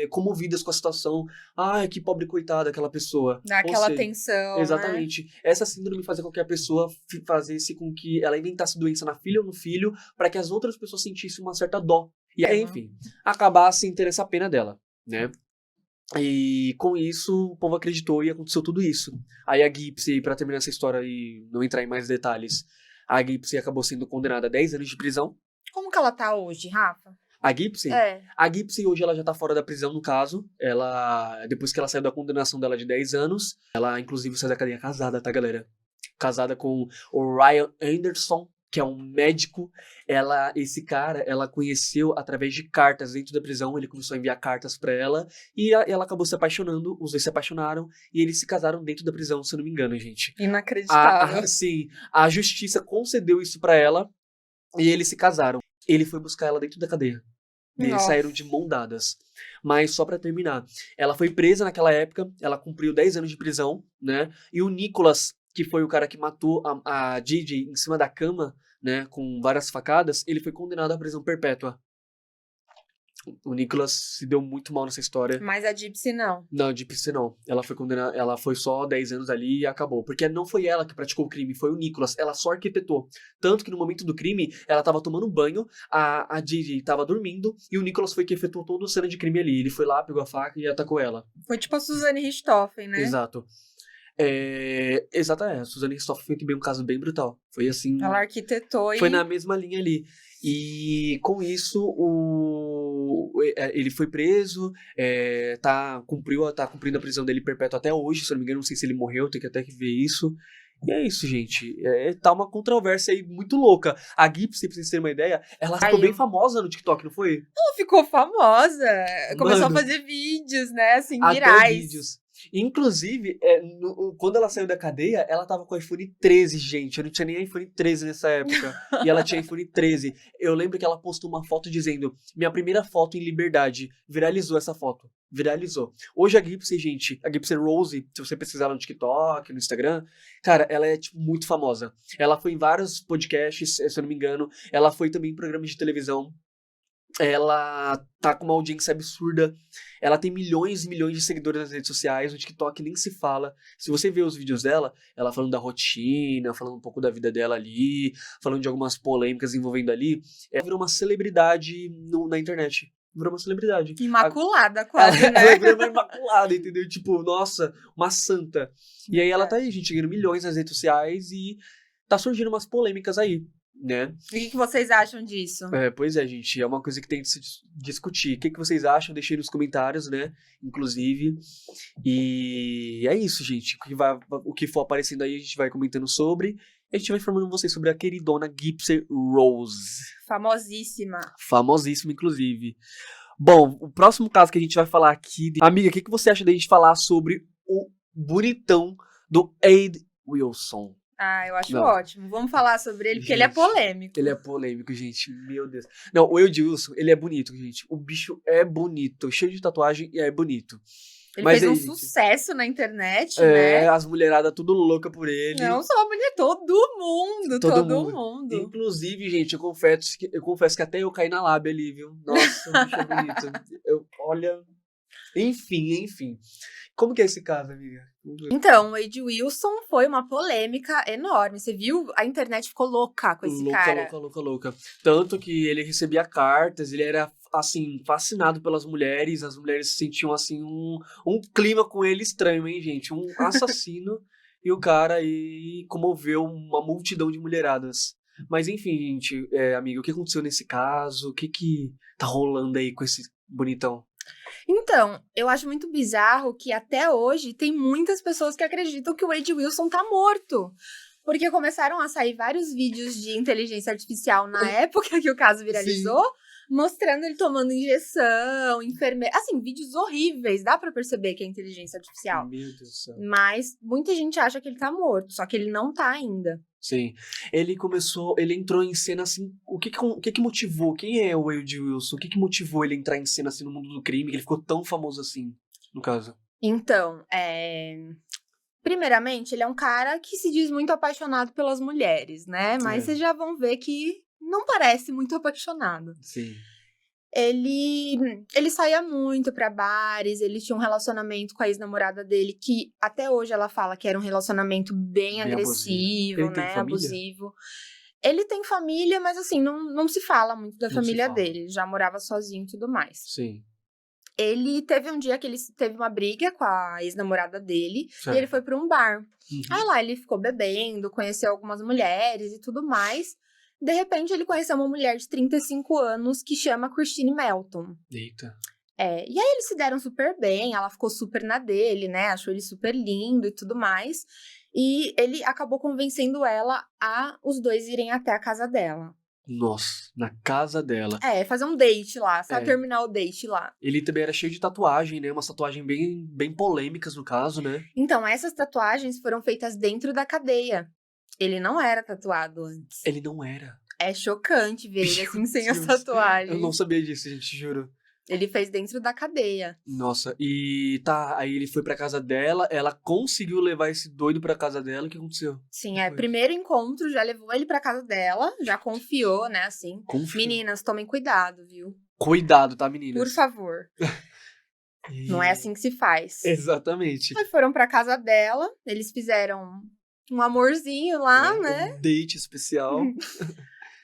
comovidas com a situação. Ai, que pobre coitada aquela pessoa. Dá aquela tensão, exatamente. Né? Essa síndrome fazia com que a pessoa fazesse com que ela inventasse doença na filha ou no filho para que as outras pessoas sentissem uma certa dó. E aí, enfim, acabassem tendo essa pena dela, né? E com isso, o povo acreditou e aconteceu tudo isso. Aí a Gypsy, pra terminar essa história e não entrar em mais detalhes, a Gypsy acabou sendo condenada a 10 anos de prisão. Como que ela tá hoje, Rafa? A Gypsy? A Gypsy hoje ela já tá fora da prisão, no caso. Depois que ela saiu da condenação dela de 10 anos, ela inclusive saiu da cadeia casada, tá, galera? Casada com o Ryan Anderson, que é um médico. Esse cara, ela conheceu através de cartas dentro da prisão. Ele começou a enviar cartas pra ela e ela acabou se apaixonando. Os dois se apaixonaram e eles se casaram dentro da prisão, se eu não me engano, gente. Inacreditável. Sim, a justiça concedeu isso pra ela e eles se casaram. Ele foi buscar ela dentro da cadeia. E eles saíram de mão dadas. Mas só pra terminar, ela foi presa naquela época, ela cumpriu 10 anos de prisão, né? E o Nicolas, que foi o cara que matou a Didi em cima da cama, né, com várias facadas, ele foi condenado à prisão perpétua. O Nicolas se deu muito mal nessa história. Mas a Gypsy não. Não, a Gypsy não. Ela foi condenada, ela foi só 10 anos ali e acabou. Porque não foi ela que praticou o crime, foi o Nicolas. Ela só arquitetou. Tanto que no momento do crime, ela tava tomando banho, a Didi tava dormindo, e o Nicolas foi que efetuou toda a cena de crime ali. Ele foi lá, pegou a faca e atacou ela. Foi tipo a Suzane Richthofen, né? Exato. A Suzane Richthofen foi também um caso bem brutal. Foi assim... Ela arquitetou e... Foi na mesma linha ali. E com isso, ele foi preso, tá cumprindo a prisão dele perpétua até hoje, se eu não me engano, não sei se ele morreu, tem que até que ver isso. E é isso, gente. Tá uma controvérsia aí muito louca. A Gypsy, pra vocês terem uma ideia, ela ficou bem famosa no TikTok, não foi? Ela ficou famosa. Começou a fazer vídeos, né, assim, virais. Vídeos. Inclusive, quando ela saiu da cadeia, ela tava com o iPhone 13, gente. Eu não tinha nem iPhone 13 nessa época. E ela tinha iPhone 13. Eu lembro que ela postou uma foto dizendo: minha primeira foto em liberdade. Viralizou essa foto. Viralizou. Hoje a Gypsy, gente, a Gypsy Rose, se você pesquisar no TikTok, no Instagram, cara, ela é, tipo, muito famosa. Ela foi em vários podcasts, se eu não me engano. Ela foi também em programas de televisão. Ela tá com uma audiência absurda. Ela tem milhões e milhões de seguidores nas redes sociais. No TikTok nem se fala. Se você ver os vídeos dela, ela falando da rotina, falando um pouco da vida dela ali, falando de algumas polêmicas envolvendo ali, ela virou uma celebridade na internet. Virou uma celebridade. Imaculada, quase, né? Ela virou uma imaculada, entendeu? Tipo, nossa, uma santa. E aí ela tá aí, gente, ganhando milhões nas redes sociais e tá surgindo umas polêmicas aí, né? E o que vocês acham disso? Pois é, gente, é uma coisa que tem que se discutir. O que vocês acham? Deixem nos comentários, né? Inclusive. E é isso, gente. O que for aparecendo aí, a gente vai comentando sobre. E a gente vai informando vocês sobre a queridona Gypsy Rose. Famosíssima. Famosíssima, inclusive. Bom, o próximo caso que a gente vai falar aqui... Amiga, o que você acha da gente falar sobre o bonitão do Aid Wilson? Ah, eu acho Não. ótimo. Vamos falar sobre ele, porque ele é Gente, polêmico. Ele é polêmico, gente. Meu Deus. Não, o Edilson, ele é bonito, gente. O bicho é bonito. Cheio de tatuagem e é bonito. Ele Mas fez um aí, gente, sucesso na internet, né? as mulheradas tudo louca por ele. Não só a mulher, todo mundo, Todo todo mundo. mundo. Inclusive, gente, eu confesso que até eu caí na lábia ali, viu? Nossa, o bicho é bonito. Olha. Enfim. Como que é esse caso, amiga? Então, o Wade Wilson foi uma polêmica enorme. Você viu? A internet ficou louca com esse cara. Louca. Tanto que ele recebia cartas, ele era, assim, fascinado pelas mulheres, as mulheres sentiam, assim, um clima com ele estranho, hein, gente? Um assassino, e o cara aí comoveu uma multidão de mulheradas. Mas, enfim, gente, amiga, o que aconteceu nesse caso? O que tá rolando aí com esse bonitão? Então, eu acho muito bizarro que até hoje tem muitas pessoas que acreditam que o Wade Wilson tá morto. Porque começaram a sair vários vídeos de inteligência artificial na época que o caso viralizou, mostrando ele tomando injeção, enfermeira. Assim, vídeos horríveis. Dá pra perceber que é inteligência artificial. Meu Deus do céu. Mas muita gente acha que ele tá morto, só que ele não tá ainda. Sim. Ele entrou em cena assim. O que motivou? Quem é o Wade Wilson? O que motivou ele a entrar em cena assim no mundo do crime? Que ele ficou tão famoso assim, no caso. Então, primeiramente, ele é um cara que se diz muito apaixonado pelas mulheres, né? Mas vocês já vão ver que não parece muito apaixonado. Sim. Ele saía muito pra bares, ele tinha um relacionamento com a ex-namorada dele, que até hoje ela fala que era um relacionamento bem agressivo, Ele tem né? família? Abusivo. Ele tem família, mas assim, não se fala muito da Não se família fala. dele. Ele já morava sozinho e tudo mais. Sim. Ele teve um dia que ele teve uma briga com a ex-namorada dele, Certo. e ele foi pra um bar. Uhum. Aí lá ele ficou bebendo, conheceu algumas mulheres e tudo mais. De repente, ele conheceu uma mulher de 35 anos que chama Christine Melton. Eita. E aí eles se deram super bem, ela ficou super na dele, né? Achou ele super lindo e tudo mais. E ele acabou convencendo ela a os dois irem até a casa dela. Nossa, na casa dela. Fazer um date lá, só terminar o date lá. Ele também era cheio de tatuagem, né? Umas tatuagens bem polêmicas no caso, né? Então, essas tatuagens foram feitas dentro da cadeia. Ele não era tatuado antes. Ele não era. É chocante ver ele assim, sem as Deus. tatuagens. Eu não sabia disso, gente, juro. Ele fez dentro da cadeia. Nossa, e tá, aí ele foi pra casa dela, ela conseguiu levar esse doido pra casa dela, o que aconteceu? Sim, Foi. primeiro encontro, já levou ele pra casa dela, já confiou, né, assim. Confiou. Meninas, tomem cuidado, viu? Cuidado, tá, meninas? Por favor. Não é assim que se faz. Exatamente. Aí foram pra casa dela, eles fizeram um amorzinho lá, né? Um date especial.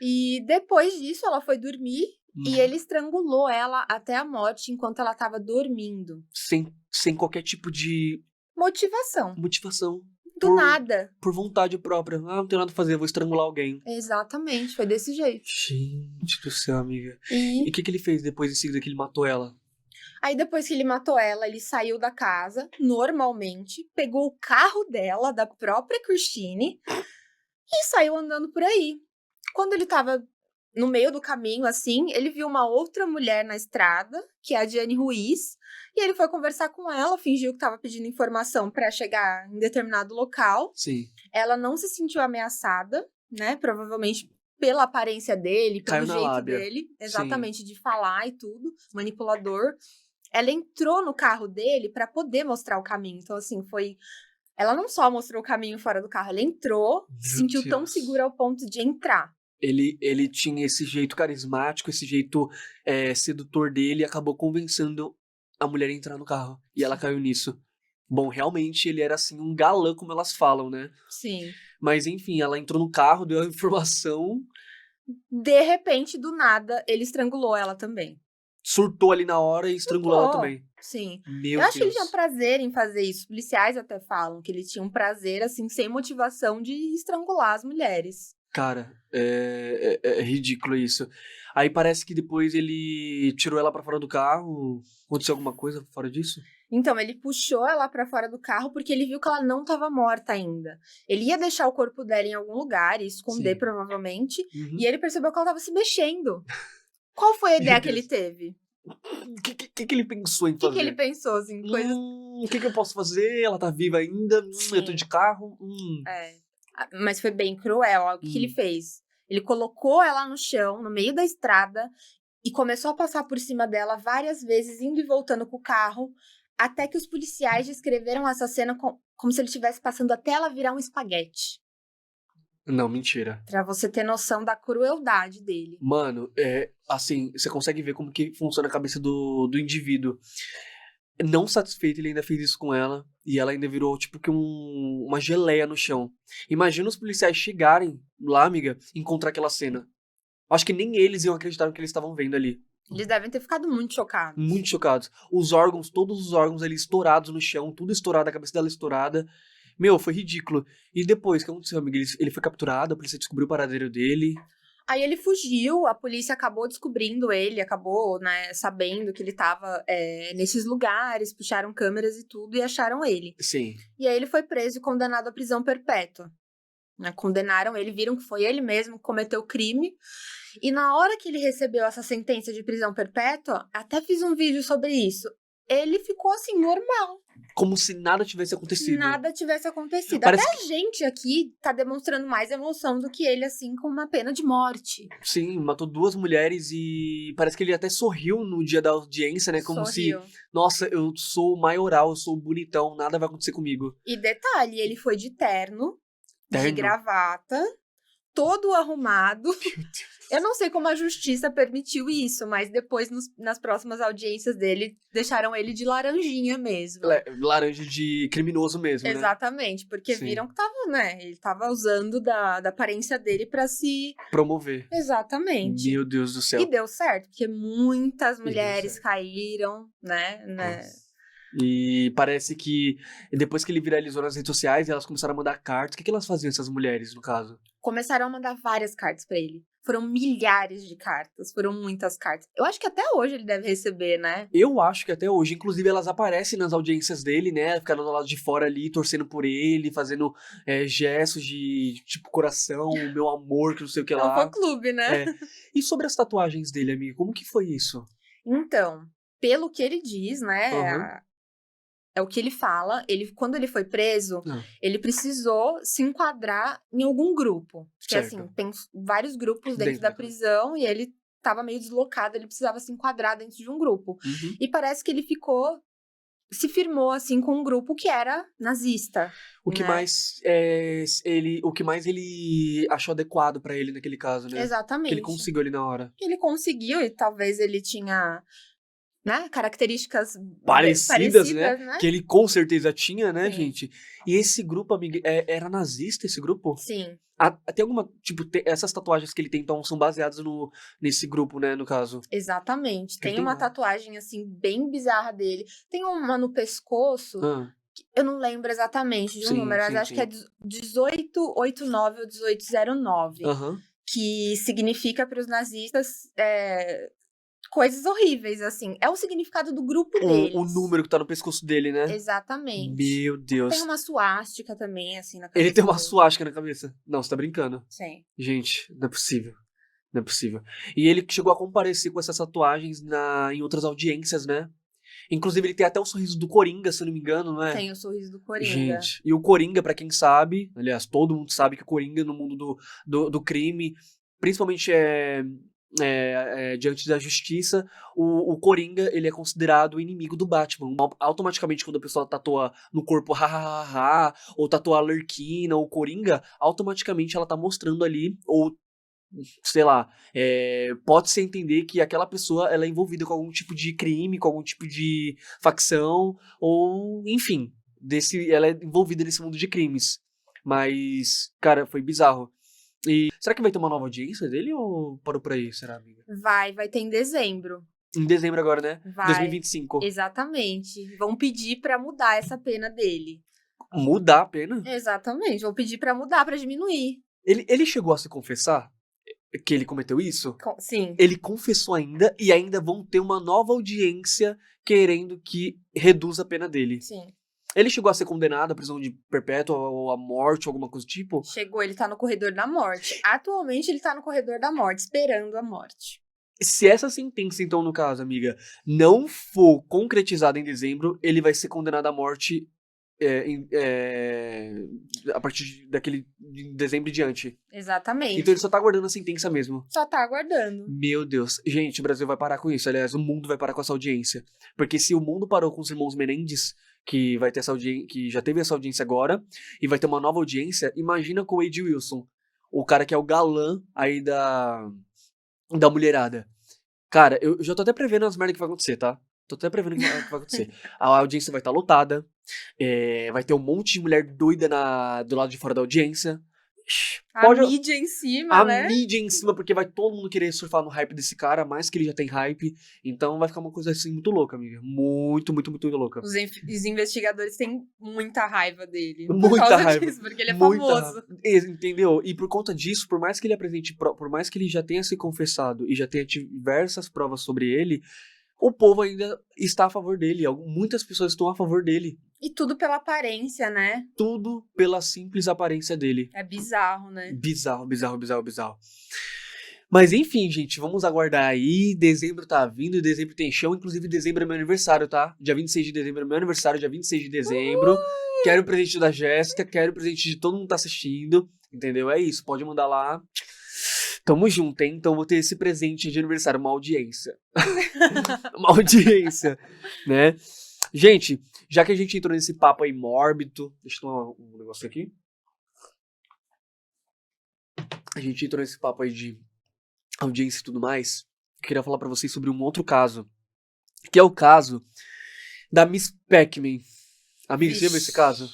E depois disso, ela foi dormir e ele estrangulou ela até a morte enquanto ela tava dormindo. Sem qualquer tipo de Motivação. motivação. Do nada. Por vontade própria. Ah, não tenho nada a fazer, vou estrangular alguém. Exatamente, foi desse jeito. Gente do céu, amiga. E E o que ele fez depois em seguida que ele matou ela? aí, depois que ele matou ela, ele saiu da casa, normalmente, pegou o carro dela, da própria Christine, e saiu andando por aí. Quando ele tava no meio do caminho, assim, ele viu uma outra mulher na estrada, que é a Diane Ruiz, e ele foi conversar com ela, fingiu que tava pedindo informação pra chegar em determinado local. Sim. Ela não se sentiu ameaçada, né? Provavelmente pela aparência dele, pelo Caiu na jeito lábia. dele, exatamente, de falar e tudo, manipulador. Ela entrou no carro dele pra poder mostrar o caminho. Então, assim, foi... Ela não só mostrou o caminho fora do carro, ela entrou, se sentiu tão segura ao ponto de entrar. Ele tinha esse jeito carismático, esse jeito sedutor dele, e acabou convencendo a mulher a entrar no carro. E ela caiu nisso. Bom, realmente ele era assim um galã, como elas falam, né? Sim. Mas enfim, ela entrou no carro, deu a informação, De repente, do nada, ele estrangulou ela também. surtou ali na hora e estrangulou ela também. Sim. Meu Eu acho que ele Deus. tinha prazer em fazer isso. Os policiais até falam que ele tinha um prazer, assim, sem motivação de estrangular as mulheres. Cara, é ridículo isso. Aí parece que depois ele tirou ela pra fora do carro. Aconteceu alguma coisa fora disso? Então, ele puxou ela pra fora do carro porque ele viu que ela não estava morta ainda. Ele ia deixar o corpo dela em algum lugar e esconder, Sim. provavelmente. Uhum. E ele percebeu que ela estava se mexendo. Qual foi a ideia que ele teve? O que ele pensou em O que fazer? ele pensou, assim? Coisas... O que eu posso fazer? Ela tá viva ainda? Eu tô de carro? É. Mas foi bem cruel. O que ele fez? Ele colocou ela no chão, no meio da estrada, e começou a passar por cima dela várias vezes, indo e voltando com o carro, até que os policiais descreveram essa cena como se ele estivesse passando até ela virar um espaguete. Não, mentira. Pra você ter noção da crueldade dele. Mano, assim, você consegue ver como que funciona a cabeça do indivíduo. Não satisfeito, ele ainda fez isso com ela. E ela ainda virou, tipo, que uma geleia no chão. Imagina os policiais chegarem lá, amiga, e encontrar aquela cena. Acho que nem eles iam acreditar no que eles estavam vendo ali. Eles devem ter ficado muito chocados. Muito chocados. Os órgãos, todos os órgãos ali estourados no chão, tudo estourado, a cabeça dela estourada. Meu, foi ridículo. E depois, o que aconteceu, amiga? Ele foi capturado, a polícia descobriu o paradeiro dele. Aí ele fugiu, a polícia acabou descobrindo ele, acabou, né, sabendo que ele tava nesses lugares, puxaram câmeras e tudo e acharam ele. Sim. E aí ele foi preso e condenado à prisão perpétua. Né, condenaram ele, viram que foi ele mesmo que cometeu o crime. E na hora que ele recebeu essa sentença de prisão perpétua, até fiz um vídeo sobre isso, ele ficou assim, normal. Como se nada tivesse acontecido. Nada tivesse acontecido. Parece Até a gente aqui tá demonstrando mais emoção do que ele, assim, com uma pena de morte. Sim, matou 2 mulheres e parece que ele até sorriu no dia da audiência, né? Como Sorriu. se, nossa, eu sou o maioral, eu sou o bonitão, nada vai acontecer comigo. E detalhe, ele foi de terno, de Terno? gravata, todo arrumado. Meu Deus. Eu não sei como a justiça permitiu isso, mas depois, nas próximas audiências dele, deixaram ele de laranjinha mesmo. Laranja de criminoso mesmo, né? Exatamente, porque Sim. viram que tava, né? Ele tava usando da aparência dele pra se... Promover. Exatamente. Meu Deus do céu. E deu certo, porque muitas deu mulheres certo. caíram, né? Nossa. E parece que depois que ele viralizou nas redes sociais, elas começaram a mandar cartas. O que elas faziam, essas mulheres, no caso? Começaram a mandar várias cartas pra ele. Foram milhares de cartas, foram muitas cartas. Eu acho que até hoje ele deve receber, né? Eu acho que até hoje, inclusive, elas aparecem nas audiências dele, né? Ficaram do lado de fora ali, torcendo por ele, fazendo gestos de, tipo, coração, meu amor, que não sei o que É um lá. fã-clube, né? E sobre as tatuagens dele, amigo, como que foi isso? Então, pelo que ele diz, né? Uhum. É o que ele fala. Quando ele foi preso, ele precisou se enquadrar em algum grupo. Porque, Certo. assim, tem vários grupos dentro Dentro da da prisão e ele tava meio deslocado, ele precisava se enquadrar dentro de um grupo. Uhum. E parece que ele se firmou, assim, com um grupo que era nazista. O que né? mais ele achou adequado pra ele naquele caso, né? Exatamente. Que ele conseguiu ali na hora. Ele conseguiu, e talvez ele tinha, né, características Parecidas, né? né? Que ele com certeza tinha, né, Sim. gente? E esse grupo, amiga, era nazista esse grupo? Sim. Tem alguma, tipo, essas tatuagens que ele tem, então, são baseadas nesse grupo, né, no caso? Exatamente. Tem tem uma uma. tatuagem, assim, bem bizarra dele. Tem uma no pescoço, que eu não lembro exatamente de um Sim, número, mas sim, acho que é 1889 ou 1809. Aham. Que significa para os nazistas coisas horríveis, assim. É o significado do grupo deles. O número que tá no pescoço dele, né? Exatamente. Meu Deus. Tem uma suástica também, assim, na cabeça. Ele tem uma dele. suástica na cabeça. Não, você tá brincando. Sim. Gente, não é possível. Não é possível. E ele chegou a comparecer com essas tatuagens em outras audiências, né? Inclusive, ele tem até o sorriso do Coringa, se eu não me engano, não é? Tem o sorriso do Coringa. Gente, e o Coringa, pra quem sabe, aliás, todo mundo sabe que o Coringa no mundo do crime, principalmente diante da justiça, o Coringa, ele é considerado o inimigo do Batman. Automaticamente, quando a pessoa tatua no corpo ha, ou tatua a Arlequina, ou Coringa, automaticamente ela tá mostrando ali, ou sei lá, pode-se entender que aquela pessoa ela é envolvida com algum tipo de crime, com algum tipo de facção, ou, enfim, ela é envolvida nesse mundo de crimes. Mas, cara, foi bizarro. E será que vai ter uma nova audiência dele ou parou por aí, será, amiga? Vai ter em dezembro. Em dezembro agora, né? Vai. 2025. Exatamente. Vão pedir pra mudar essa pena dele. Mudar a pena? Exatamente. Vão pedir pra mudar, pra diminuir. Ele chegou a se confessar que ele cometeu isso? Sim. Ele confessou ainda e ainda vão ter uma nova audiência querendo que reduza a pena dele. Sim. Ele chegou a ser condenado à prisão de perpétua ou à morte, alguma coisa do tipo? Chegou, ele tá no corredor da morte. Atualmente ele tá no corredor da morte, esperando a morte. Se essa sentença, então, no caso, amiga, não for concretizada em dezembro, ele vai ser condenado à morte a partir daquele de dezembro em diante. Exatamente. Então ele só tá aguardando a sentença mesmo. Só tá aguardando. Meu Deus. Gente, o Brasil vai parar com isso. Aliás, o mundo vai parar com essa audiência. Porque se o mundo parou com os irmãos Menendez, que vai ter essa audiência, que já teve essa audiência agora, e vai ter uma nova audiência, imagina com o Wade Wilson, o cara que é o galã aí da mulherada. Cara, eu já tô até prevendo as merdas que vai acontecer, tá? Tô até prevendo o que vai acontecer. A audiência vai estar lotada, vai ter um monte de mulher doida do lado de fora da audiência. A mídia em cima, né? A mídia em cima, porque vai todo mundo querer surfar no hype desse cara, mais que ele já tem hype. Então vai ficar uma coisa assim muito louca, amiga. Muito, muito, muito louca. Os investigadores têm muita raiva dele. Muita raiva. Disso, porque ele é Muita famoso. raiva. Entendeu? E por conta disso, por mais que ele apresente, por mais que ele já tenha se confessado e já tenha diversas provas sobre ele, o povo ainda está a favor dele. Muitas pessoas estão a favor dele. E tudo pela aparência, né? Tudo pela simples aparência dele. É bizarro, né? Bizarro, bizarro, bizarro, bizarro. Mas enfim, gente, vamos aguardar aí. Dezembro tá vindo, dezembro tem show. Inclusive, dezembro é meu aniversário, tá? Dia 26 de dezembro é meu aniversário, dia 26 de dezembro. Quero o presente da Jéssica, quero o presente de todo mundo que tá assistindo. Entendeu? É isso, pode mandar lá. Tamo junto, hein? Então vou ter esse presente de aniversário, uma audiência. Uma audiência, né? Gente, já que a gente entrou nesse papo aí mórbido, deixa eu tomar um negócio aqui. A gente entrou nesse papo aí de audiência e tudo mais. Eu queria falar pra vocês sobre um outro caso, que é o caso da Miss Pac-Man. Amigo, você já viu esse caso?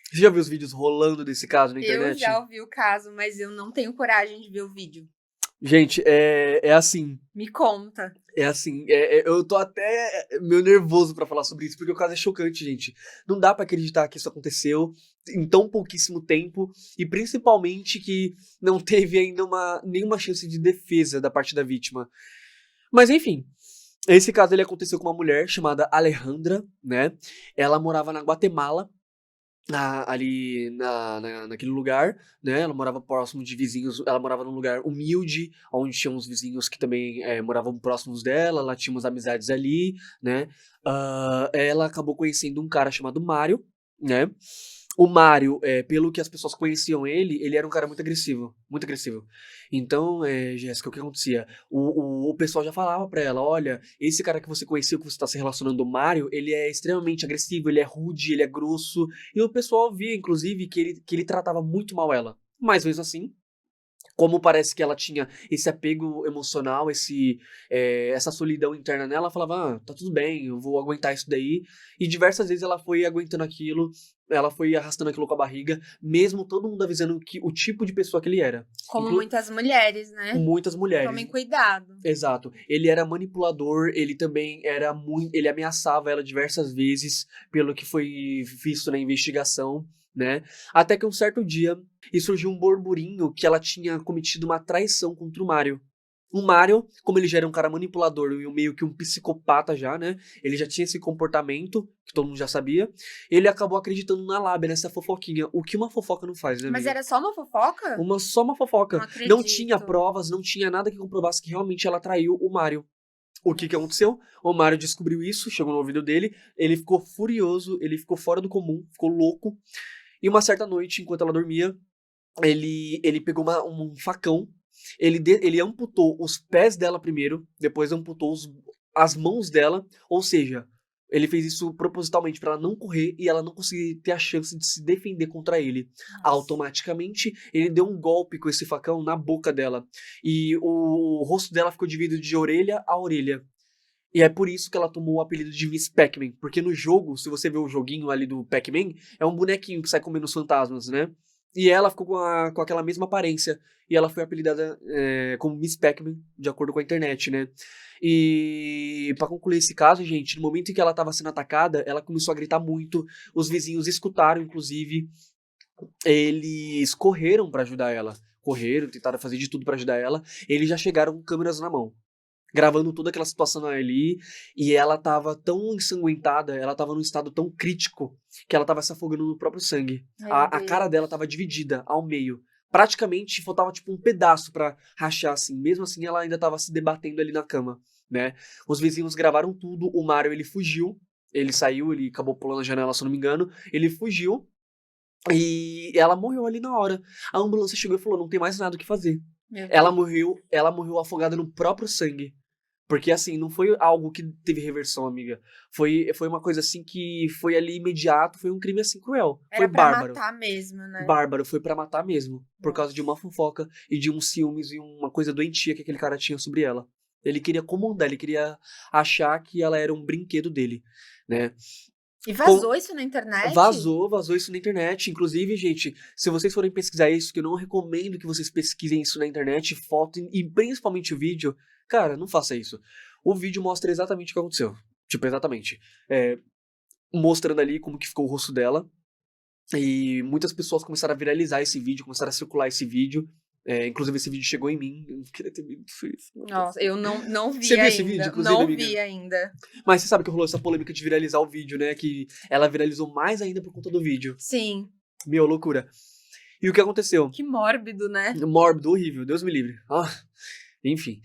Você já viu os vídeos rolando desse caso na internet? Eu já ouvi o caso, mas eu não tenho coragem de ver o vídeo. Gente, é assim. Me conta. É assim, eu tô até meio nervoso pra falar sobre isso, porque o caso é chocante, gente. Não dá pra acreditar que isso aconteceu em tão pouquíssimo tempo, e principalmente que não teve ainda nenhuma chance de defesa da parte da vítima. Mas enfim, esse caso ele aconteceu com uma mulher chamada Alejandra, né? Ela morava na Guatemala, ali naquele lugar, né? Ela morava próximo de vizinhos, ela morava num lugar humilde, onde tinha uns vizinhos que também moravam próximos dela, ela tinha umas amizades ali, né? Ela acabou conhecendo um cara chamado Mário, né? O Mário, pelo que as pessoas conheciam ele era um cara muito agressivo, muito agressivo. Então, Jéssica, o que acontecia? O pessoal já falava pra ela, olha, esse cara que você conheceu, que você tá se relacionando, o Mário, ele é extremamente agressivo, ele é rude, ele é grosso, e o pessoal via, inclusive, que ele tratava muito mal ela. Mas mesmo assim, como parece que ela tinha esse apego emocional, essa solidão interna nela, ela falava, tá tudo bem, eu vou aguentar isso daí. E diversas vezes ela foi aguentando aquilo, ela foi arrastando aquilo com a barriga, mesmo todo mundo avisando o tipo de pessoa que ele era. Como muitas mulheres, né? Muitas mulheres. Tomem cuidado. Exato. Ele era manipulador, ele também era muito... Ele ameaçava ela diversas vezes, pelo que foi visto na investigação, né? Até que um certo dia, e surgiu um burburinho que ela tinha cometido uma traição contra o Mário. O Mário, como ele já era um cara manipulador e meio que um psicopata já, né? Ele já tinha esse comportamento, que todo mundo já sabia. Ele acabou acreditando na lábia, nessa fofoquinha. O que uma fofoca não faz, né, Mas amiga? era só uma fofoca? Só uma fofoca. Não acredito. Não tinha provas, não tinha nada que comprovasse que realmente ela traiu o Mário. O que aconteceu? O Mário descobriu isso, chegou no ouvido dele, ele ficou furioso, ele ficou fora do comum, ficou louco. E uma certa noite, enquanto ela dormia, ele pegou um facão, ele amputou os pés dela primeiro, depois amputou as mãos dela, ou seja, ele fez isso propositalmente para ela não correr e ela não conseguir ter a chance de se defender contra ele. Nossa. Automaticamente, ele deu um golpe com esse facão na boca dela, e o rosto dela ficou dividido de orelha a orelha. E é por isso que ela tomou o apelido de Miss Pac-Man. Porque no jogo, se você ver o joguinho ali do Pac-Man, é um bonequinho que sai comendo os fantasmas, né? E ela ficou com aquela mesma aparência. E ela foi apelidada como Miss Pac-Man, de acordo com a internet, né? E pra concluir esse caso, gente, no momento em que ela tava sendo atacada, ela começou a gritar muito. Os vizinhos escutaram, inclusive. Eles correram pra ajudar ela. Correram, tentaram fazer de tudo pra ajudar ela. Eles já chegaram com câmeras na mão, gravando toda aquela situação ali, e ela tava tão ensanguentada, ela tava num estado tão crítico, que ela tava se afogando no próprio sangue. A cara dela tava dividida ao meio. Praticamente faltava tipo um pedaço pra rachar assim. Mesmo assim, ela ainda tava se debatendo ali na cama, né? Os vizinhos gravaram tudo, o Mário, ele fugiu, Ele saiu, ele acabou pulando a janela, se eu não me engano. Ele fugiu e ela morreu ali na hora. A ambulância chegou e falou, não tem mais nada o que fazer. Meu Ela Deus. morreu afogada no próprio sangue. Porque, assim, não foi algo que teve reversão, amiga. Foi uma coisa, assim, que foi ali imediato, foi um crime, assim, cruel. Foi Era pra bárbaro. matar mesmo, né? Bárbaro, foi pra matar mesmo. Por causa de uma Nossa. fofoca e de uns ciúmes e uma coisa doentia que aquele cara tinha sobre ela. Ele queria comandar, ele queria achar que ela era um brinquedo dele, né? E vazou isso na internet? Vazou isso na internet. Inclusive, gente, se vocês forem pesquisar isso, que eu não recomendo que vocês pesquisem isso na internet, foto e principalmente o vídeo, cara, não faça isso. O vídeo mostra exatamente o que aconteceu. Tipo, exatamente. Mostrando ali como que ficou o rosto dela. E muitas pessoas começaram a viralizar esse vídeo, começaram a circular esse vídeo. Inclusive, esse vídeo chegou em mim. Eu não queria ter visto isso. Nossa, eu não vi Você viu ainda. esse vídeo, inclusive, Não amiga? vi ainda. Mas você sabe que rolou essa polêmica de viralizar o vídeo, né? Que ela viralizou mais ainda por conta do vídeo. Sim. Meu, loucura. E o que aconteceu? Que mórbido, né? Mórbido, horrível, Deus me livre. Enfim,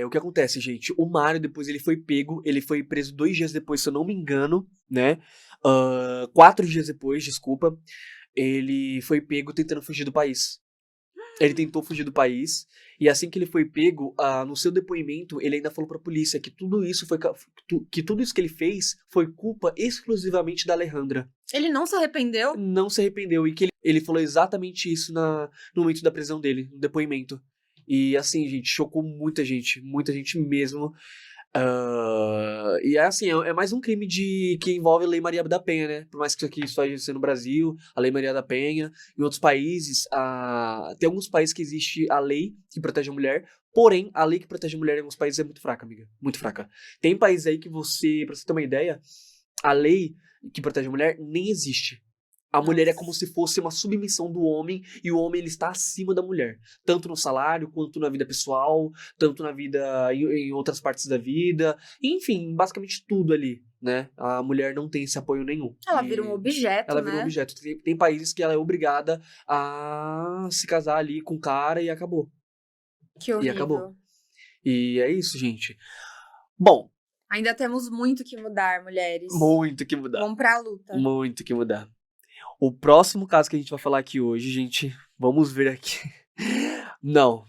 o que acontece, gente? O Mário, depois ele foi pego, ele foi preso 2 dias depois, se eu não me engano, né? 4 dias depois, desculpa. Ele foi pego tentando fugir do país. Ele tentou fugir do país, e assim que ele foi pego, no seu depoimento, ele ainda falou pra polícia que tudo isso que ele fez foi culpa exclusivamente da Alejandra. Ele não se arrependeu? Não se arrependeu, e que ele falou exatamente isso no momento da prisão dele, no depoimento. E assim, gente, chocou muita gente mesmo. E assim, é mais um crime que envolve a Lei Maria da Penha, né? Por mais que isso aqui só exista no Brasil, a Lei Maria da Penha. Em outros países, tem alguns países que existe a lei que protege a mulher, porém, a lei que protege a mulher em alguns países é muito fraca, amiga. Muito fraca. Tem países aí que pra você ter uma ideia, a lei que protege a mulher nem existe. A mulher é como se fosse uma submissão do homem, e o homem ele está acima da mulher. Tanto no salário, quanto na vida pessoal, tanto na vida em outras partes da vida. Enfim, basicamente tudo ali, né? A mulher não tem esse apoio nenhum. Ela vira um objeto, Ela né? vira um objeto. Tem países que ela é obrigada a se casar ali com o cara e acabou. Que E horrível. acabou. E é isso, gente. Bom. Ainda temos muito que mudar, mulheres. Muito que mudar. Vamos pra luta. Muito que mudar. O próximo caso que a gente vai falar aqui hoje, gente, vamos ver aqui. Não.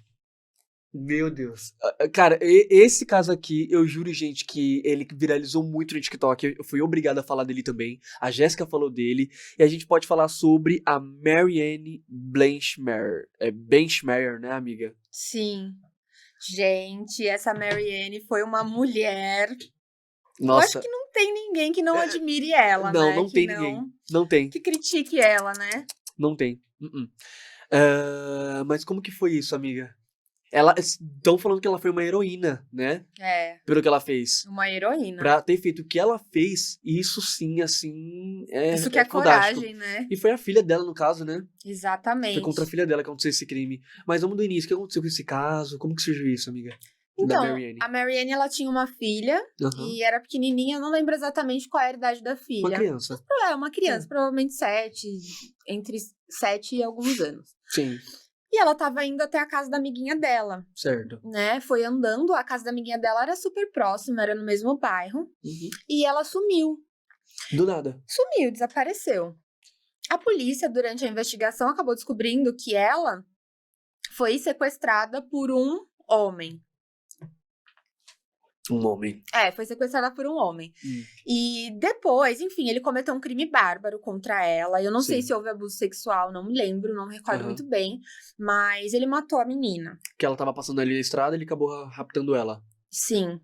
Meu Deus. Cara, esse caso aqui, eu juro, gente, que ele viralizou muito no TikTok. Eu fui obrigado a falar dele também. A Jéssica falou dele. E a gente pode falar sobre a Marianne Blanchmeyer. Benchmeyer, né, amiga? Sim. Gente, essa Marianne foi uma mulher... Nossa. Eu acho que não tem ninguém que não admire ela, não, né? Não tem ninguém. Não tem. Que critique ela, né? Não tem. Mas como que foi isso, amiga? Estão falando que ela foi uma heroína, né? Pelo que ela fez. Uma heroína. Pra ter feito o que ela fez, isso sim, assim, isso que é fantástico. coragem, né? E foi a filha dela, no caso, né? Exatamente. Foi contra a filha dela que aconteceu esse crime. Mas vamos do início, o que aconteceu com esse caso? Como que surgiu isso, amiga? Então, a Marianne, ela tinha uma filha, e era pequenininha, eu não lembro exatamente qual era a idade da filha. Uma criança. Uma criança, provavelmente entre 7 e alguns anos. Sim. E ela tava indo até a casa da amiguinha dela. Certo. Né? Foi andando, a casa da amiguinha dela era super próxima, era no mesmo bairro. E ela sumiu. Do nada. Sumiu, desapareceu. A polícia, durante a investigação, acabou descobrindo que ela foi sequestrada por um homem. Um homem. Foi sequestrada por um homem. E depois, enfim, ele cometeu um crime bárbaro contra ela. Eu não sei se houve abuso sexual, não me lembro, não me recordo muito bem. Mas ele matou a menina. Que ela tava passando ali na estrada, ele acabou raptando ela. Sim.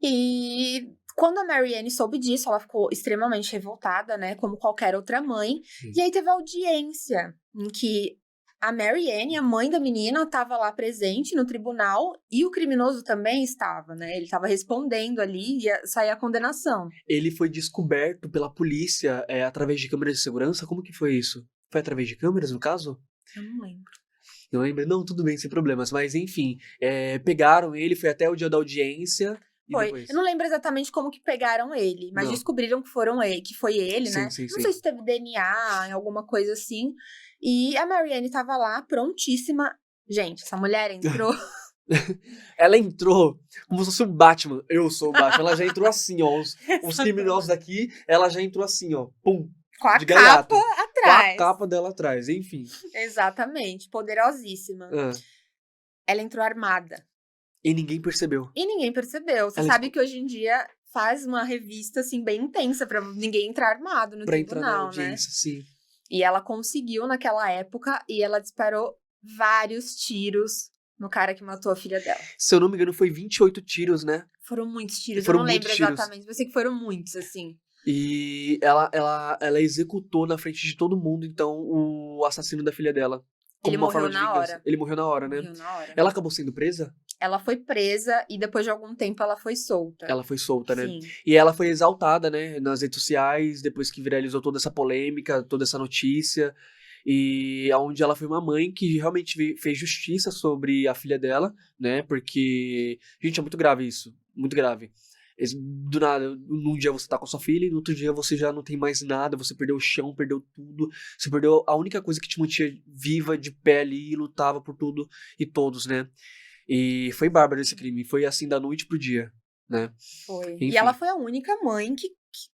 E quando a Marianne soube disso, ela ficou extremamente revoltada, né? Como qualquer outra mãe. E aí teve audiência em que a Marianne, a mãe da menina, estava lá presente no tribunal e o criminoso também estava, né? Ele estava respondendo ali e ia sair a condenação. Ele foi descoberto pela polícia através de câmeras de segurança? Como que foi isso? Foi através de câmeras, no caso? Eu não lembro. Não lembro? Não, tudo bem, sem problemas. Mas, enfim, pegaram ele, foi até o dia da audiência. Foi. Eu não lembro exatamente como que pegaram ele, mas descobriram que foi ele, né? Sim. Não sei se teve DNA, alguma coisa assim. E a Marianne tava lá, prontíssima. Gente, essa mulher entrou Ela entrou como se fosse o Batman. Eu sou o Batman. Ela já entrou assim, ó. Os criminosos aqui, ela já entrou assim, ó. Pum. Com a De gaiato. capa Com a atrás. capa dela atrás, enfim. Exatamente, poderosíssima. Ah. Ela entrou armada. E ninguém percebeu. E ninguém percebeu. Você Ela sabe que hoje em dia faz uma revista, assim, bem intensa pra ninguém entrar armado no Pra entrar na tribunal, né? audiência, sim. E ela conseguiu naquela época e ela disparou vários tiros no cara que matou a filha dela. Se eu não me engano, foi 28 tiros, né? Foram muitos tiros, Foram eu não lembro muitos tiros. exatamente, mas eu sei que foram muitos, assim. E ela executou na frente de todo mundo, então, o assassino da filha dela. Como Ele uma morreu forma de na vingança. hora. Ele morreu na hora, né? Morreu na hora. Ela acabou sendo presa? Ela foi presa e depois de algum tempo ela foi solta. Ela foi solta, né? Sim. E ela foi exaltada, né, nas redes sociais, depois que viralizou toda essa polêmica, toda essa notícia. E onde ela foi uma mãe que realmente fez justiça sobre a filha dela, né? Porque, gente, é muito grave isso. Muito grave. Do nada, num dia você tá com a sua filha e no outro dia você já não tem mais nada, você perdeu o chão, perdeu tudo, você perdeu a única coisa que te mantinha viva, de pé ali e lutava por tudo e todos, né? E foi bárbaro esse crime, foi assim da noite pro dia, né? Foi. Enfim. E ela foi a única mãe que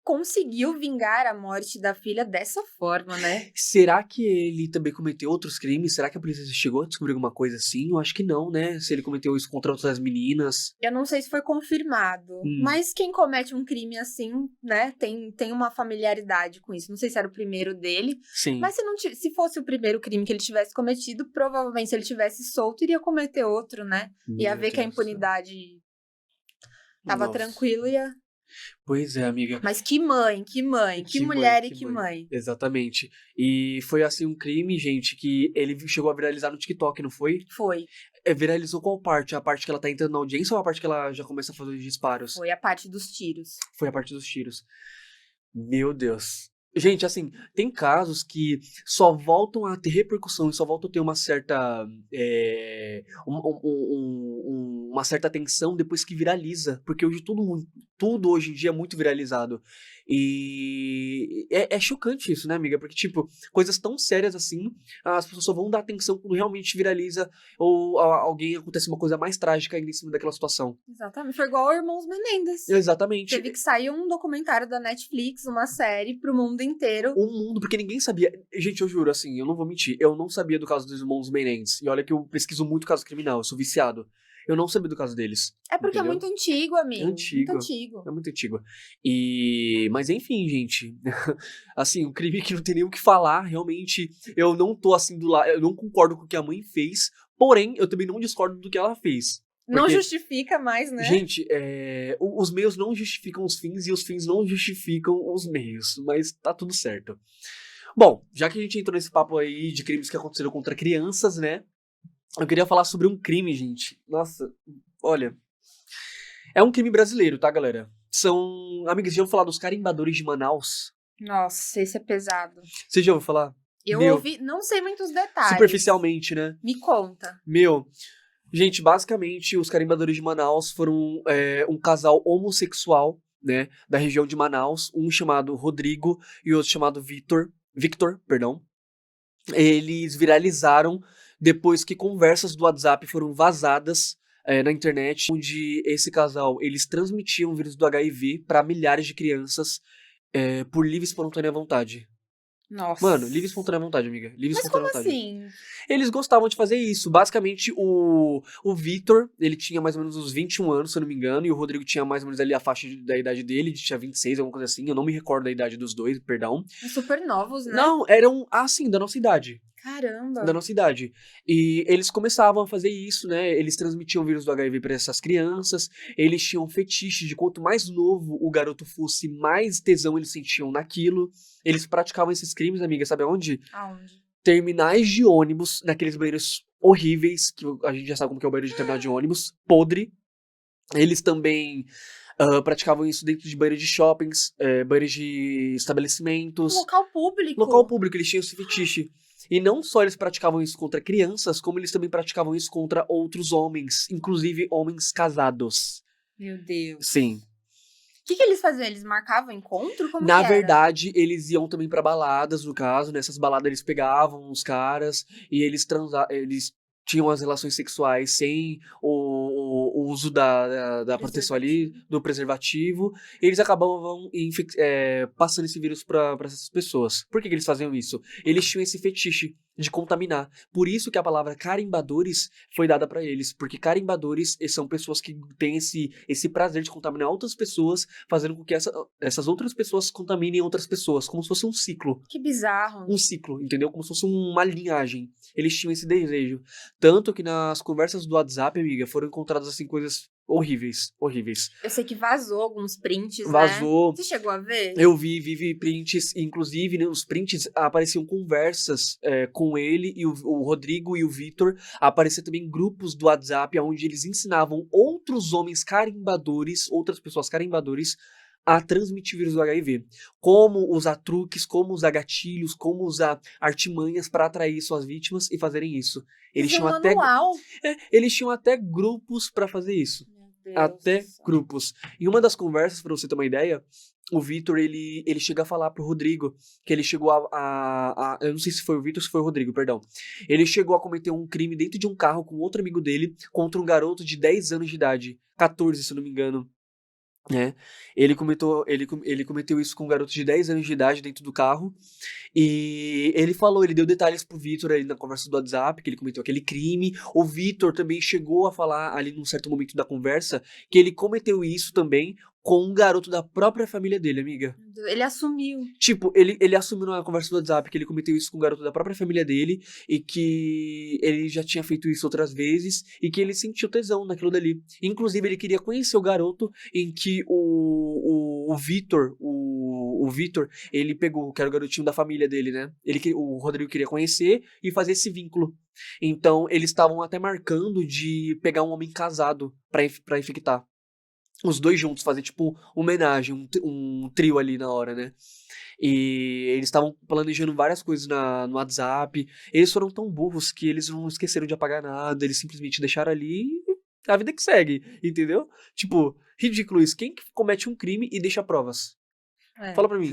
conseguiu vingar a morte da filha dessa forma, né? Será que ele também cometeu outros crimes? Será que a polícia chegou a descobrir alguma coisa assim? Eu acho que não, né? Se ele cometeu isso contra outras meninas. Eu não sei se foi confirmado, mas quem comete um crime assim, né, tem uma familiaridade com isso. Não sei se era o primeiro dele, Sim. mas se fosse o primeiro crime que ele tivesse cometido, provavelmente se ele tivesse solto, iria cometer outro, né? Ia ver que a impunidade tava Nossa. tranquilo e ia... Pois é, amiga. Mas que mãe, que mulher e que mãe. Exatamente. E foi assim um crime, gente, que ele chegou a viralizar no TikTok, não foi? Foi. Viralizou qual parte? A parte que ela tá entrando na audiência ou a parte que ela já começa a fazer os disparos? Foi a parte dos tiros. Foi a parte dos tiros. Meu Deus. Gente, assim, tem casos que só voltam a ter repercussão e só voltam a ter uma certa uma certa atenção depois que viraliza, porque hoje tudo hoje em dia é muito viralizado. E é chocante isso, né, amiga? Porque, tipo, coisas tão sérias assim, as pessoas só vão dar atenção quando realmente viraliza ou alguém acontece uma coisa mais trágica ainda em cima daquela situação. Exatamente. Foi igual ao Irmãos Menendez. Exatamente. Teve que sair um documentário da Netflix, uma série pro mundo inteiro. O mundo, porque ninguém sabia. Gente, eu juro, assim, eu não vou mentir. Eu não sabia do caso dos irmãos Menendez. E olha que eu pesquiso muito caso criminal, eu sou viciado. Eu não sabia do caso deles. É porque entendeu? é muito antigo, amigo. Antigo. Muito antigo. É muito antigo. Mas enfim, gente. Assim, um crime que não tem nem o que falar. Realmente, eu não tô assim do lado. Eu não concordo com o que a mãe fez. Porém, eu também não discordo do que ela fez. Não justifica mais, né? Gente, os meios não justificam os fins e os fins não justificam os meios. Mas tá tudo certo. Bom, já que a gente entrou nesse papo aí de crimes que aconteceram contra crianças, né? Eu queria falar sobre um crime, gente. Nossa, olha. É um crime brasileiro, tá, galera? São... Amigas, já ouviu falar dos carimbadores de Manaus? Nossa, esse é pesado. Você já ouviu falar? Eu ouvi, não sei muitos detalhes. Superficialmente, né? Me conta. Gente, basicamente, os carimbadores de Manaus foram um casal homossexual, né? Da região de Manaus. Um chamado Rodrigo e outro chamado Victor, perdão. Eles viralizaram depois que conversas do WhatsApp foram vazadas na internet, onde esse casal, eles transmitiam o vírus do HIV para milhares de crianças por livre e espontânea vontade. Nossa. Mano, livre e espontânea vontade, amiga. Livre e espontânea vontade. Assim? Eles gostavam de fazer isso. Basicamente, o Victor, ele tinha mais ou menos uns 21 anos, se eu não me engano, e o Rodrigo tinha mais ou menos ali a faixa da idade dele, tinha 26, alguma coisa assim. Eu não me recordo da idade dos dois, perdão. Super novos, né? Não, eram, assim, da nossa idade. Caramba. Da nossa idade. E eles começavam a fazer isso, né? Eles transmitiam o vírus do HIV para essas crianças. Eles tinham um fetiche de quanto mais novo o garoto fosse, mais tesão eles sentiam naquilo. Eles praticavam esses crimes, amiga, sabe aonde? Aonde? Terminais de ônibus, naqueles banheiros horríveis, que a gente já sabe como que é o banheiro de terminal de ônibus, podre. Eles também praticavam isso dentro de banheiros de shoppings, banheiros de estabelecimentos. Local público. Local público, eles tinham esse fetiche. E não só eles praticavam isso contra crianças, como eles também praticavam isso contra outros homens, inclusive homens casados. Meu Deus. Sim. O que eles faziam? Eles marcavam encontro? Como Na que era? verdade, eles iam também pra baladas, no caso. Nessas baladas eles pegavam os caras e eles tinham as relações sexuais sem o uso da proteção ali, do preservativo, eles acabavam passando esse vírus para essas pessoas. Por que eles faziam isso? Eles tinham esse fetiche de contaminar. Por isso que a palavra carimbadores foi dada para eles, porque carimbadores são pessoas que têm esse prazer de contaminar outras pessoas, fazendo com que essas outras pessoas contaminem outras pessoas, como se fosse um ciclo. Que bizarro. Um ciclo, entendeu? Como se fosse uma linhagem. Eles tinham esse desejo. Tanto que nas conversas do WhatsApp, amiga, foram encontradas assim coisas horríveis, horríveis. Eu sei que vazou alguns prints, Vazou. Né? Você chegou a ver? Eu vi prints, inclusive nos prints apareciam conversas com ele e o Rodrigo e o Vitor. Apareciam também grupos do WhatsApp onde eles ensinavam outros homens carimbadores, outras pessoas carimbadores, a transmitir vírus do HIV. Como usar truques, como usar gatilhos, como usar artimanhas para atrair suas vítimas e fazerem isso. Eles tinham eles tinham até grupos para fazer isso. Até grupos. Em uma das conversas, pra você ter uma ideia, o Vitor, ele chega a falar pro Rodrigo, que ele chegou eu não sei se foi o Vitor ou se foi o Rodrigo, perdão. Ele chegou a cometer um crime dentro de um carro com outro amigo dele, contra um garoto de 10 anos de idade. 14, se eu não me engano. Ele cometeu isso com um garoto de 10 anos de idade dentro do carro. E ele deu detalhes pro Vitor ali na conversa do WhatsApp, que ele cometeu aquele crime. O Vitor também chegou a falar ali num certo momento da conversa que ele cometeu isso também com um garoto da própria família dele, amiga. Ele assumiu. Tipo, ele assumiu na conversa do WhatsApp que ele cometeu isso com um garoto da própria família dele e que ele já tinha feito isso outras vezes e que ele sentiu tesão naquilo dali. Inclusive, ele queria conhecer o garoto em que o Vitor, ele pegou, que era o garotinho da família dele, né? O Rodrigo queria conhecer e fazer esse vínculo. Então, eles estavam até marcando de pegar um homem casado pra infectar. Os dois juntos, fazer tipo uma homenagem, um trio ali na hora, né? E eles estavam planejando várias coisas no WhatsApp. Eles foram tão burros que eles não esqueceram de apagar nada, eles simplesmente deixaram ali a vida que segue, entendeu? Tipo, ridículo isso. Quem que comete um crime e deixa provas? Fala pra mim.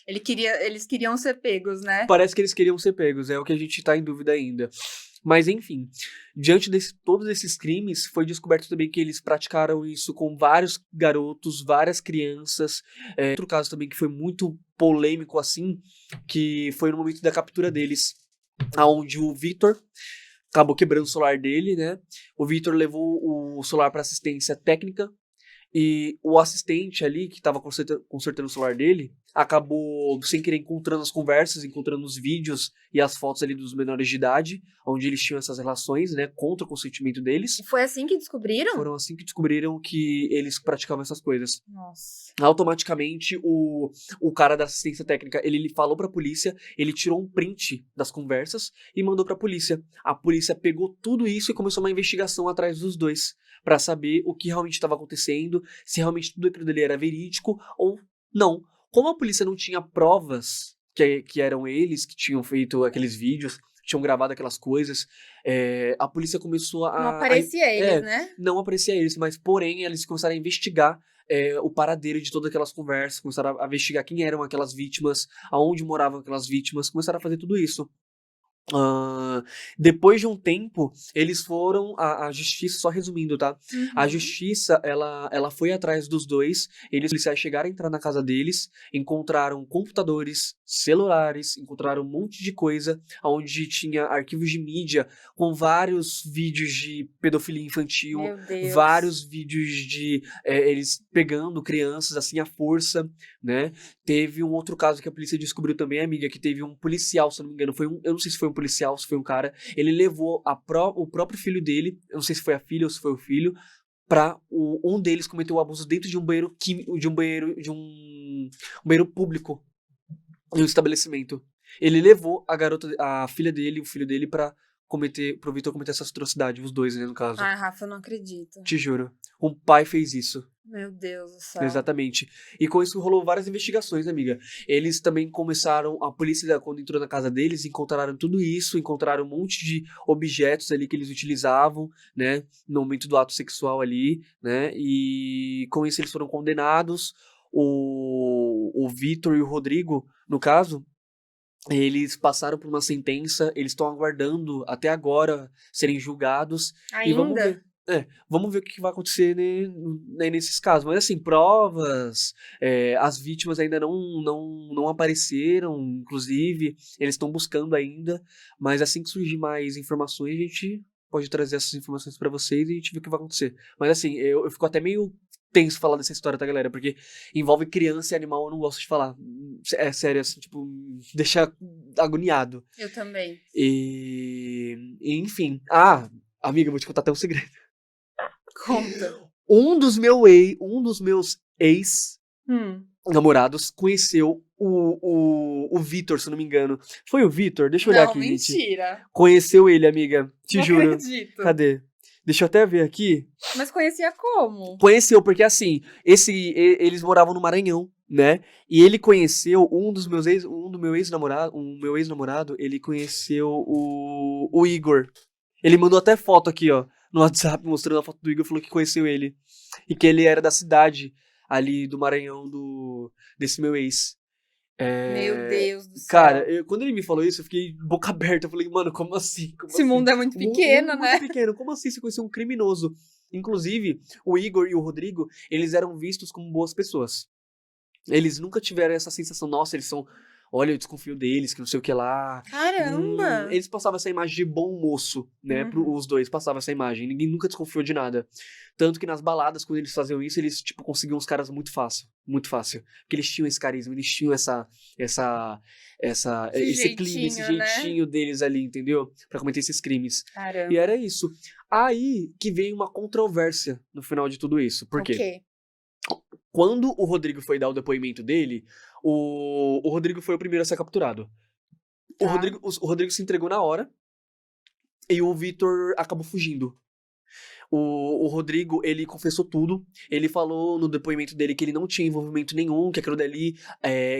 Eles queriam ser pegos, né? Parece que eles queriam ser pegos, é o que a gente tá em dúvida ainda. Mas enfim, diante de todos esses crimes, foi descoberto também que eles praticaram isso com vários garotos, várias crianças. Outro caso também que foi muito polêmico assim, que foi no momento da captura deles, onde o Vitor acabou quebrando o celular dele, né? O Vitor levou o celular para assistência técnica e o assistente ali, que estava consertando o celular dele, acabou, sem querer, encontrando as conversas, encontrando os vídeos e as fotos ali dos menores de idade, onde eles tinham essas relações, né, contra o consentimento deles. E foi assim que descobriram? Foram assim que descobriram que eles praticavam essas coisas. Nossa. Automaticamente, o cara da assistência técnica, ele falou pra polícia, ele tirou um print das conversas e mandou pra polícia. A polícia pegou tudo isso e começou uma investigação atrás dos dois, pra saber o que realmente estava acontecendo, se realmente tudo aquilo dele era verídico ou não. Como a polícia não tinha provas que eram eles que tinham feito aqueles vídeos, tinham gravado aquelas coisas, a polícia começou a... Não aparecia eles, né? Não aparecia eles, mas porém eles começaram a investigar o paradeiro de todas aquelas conversas, começaram a investigar quem eram aquelas vítimas, aonde moravam aquelas vítimas, começaram a fazer tudo isso. Depois de um tempo, eles foram a justiça, só resumindo, tá? Uhum. A justiça, ela foi atrás dos dois. Os policiais chegaram a entrar na casa deles, encontraram computadores, celulares, encontraram um monte de coisa, onde tinha arquivos de mídia com vários vídeos de pedofilia infantil, Meu Deus. vários vídeos de eles pegando crianças assim à força, né? Teve um outro caso que a polícia descobriu também, amiga, que teve um policial, se eu não me engano, eu não sei se foi um policial, se foi um cara, ele levou o próprio filho dele, eu não sei se foi a filha ou se foi o filho, pra um deles cometer o abuso dentro de um banheiro químico, de um banheiro público em um estabelecimento. Ele levou a filha dele, o filho dele, pro Vitor cometer essa atrocidade, os dois, né, no caso. Ai, Rafa, eu não acredito. Te juro. Um pai fez isso. Meu Deus do céu. Exatamente. E com isso rolou várias investigações, amiga. Eles também começaram, a polícia, quando entrou na casa deles, encontraram tudo isso, encontraram um monte de objetos ali que eles utilizavam, né, no momento do ato sexual ali, né, e com isso eles foram condenados. O Vitor e o Rodrigo, no caso, Eles passaram por uma sentença, eles estão aguardando até agora serem julgados. E vamos Ainda? ver. Vamos ver o que vai acontecer nesses casos. Mas assim, provas, as vítimas ainda não apareceram, inclusive, eles estão buscando ainda. Mas assim que surgir mais informações, a gente pode trazer essas informações pra vocês e a gente vê o que vai acontecer. Mas assim, eu fico até meio tenso falar dessa história, tá, galera? Porque envolve criança e animal, eu não gosto de falar. É sério, assim, tipo, deixa agoniado. Eu também. Enfim. Ah, amiga, eu vou te contar até um segredo. Conta. Um dos meus ex-namorados conheceu o Vitor, se eu não me engano. Foi o Vitor? Deixa eu olhar aqui, gente. Mentira. Conheceu ele, amiga. Te Não juro. acredito. Cadê? Deixa eu até ver aqui. Mas conhecia como? Conheceu, porque assim, eles moravam no Maranhão, né? E ele conheceu o meu ex-namorado, ele conheceu o Igor. Ele mandou até foto aqui, ó, no WhatsApp, mostrando a foto do Igor, falou que conheceu ele. E que ele era da cidade ali do Maranhão desse meu ex. Meu Deus do céu. Cara, quando ele me falou isso, eu fiquei boca aberta. Eu falei, mano, como assim? Esse mundo é muito pequeno, Muito né? pequeno. Como assim você conheceu um criminoso? Inclusive, o Igor e o Rodrigo, eles eram vistos como boas pessoas. Eles nunca tiveram essa sensação, nossa, eles são... Olha, eu desconfio deles, que não sei o que lá. Caramba! Eles passavam essa imagem de bom moço, né? Os dois passavam essa imagem. Ninguém nunca desconfiou de nada. Tanto que nas baladas, quando eles faziam isso, eles, tipo, conseguiam os caras muito fácil. Muito fácil. Porque eles tinham esse carisma, eles tinham esse clima, esse jeitinho deles ali, entendeu? Pra cometer esses crimes. Caramba. E era isso. Aí que veio uma controvérsia no final de tudo isso. Por quê? O quê? Quando o Rodrigo foi dar o depoimento dele, o Rodrigo foi o primeiro a ser capturado. Tá. O Rodrigo se entregou na hora e o Vitor acabou fugindo. O Rodrigo, ele confessou tudo. Ele falou no depoimento dele que ele não tinha envolvimento nenhum, que aquilo dali,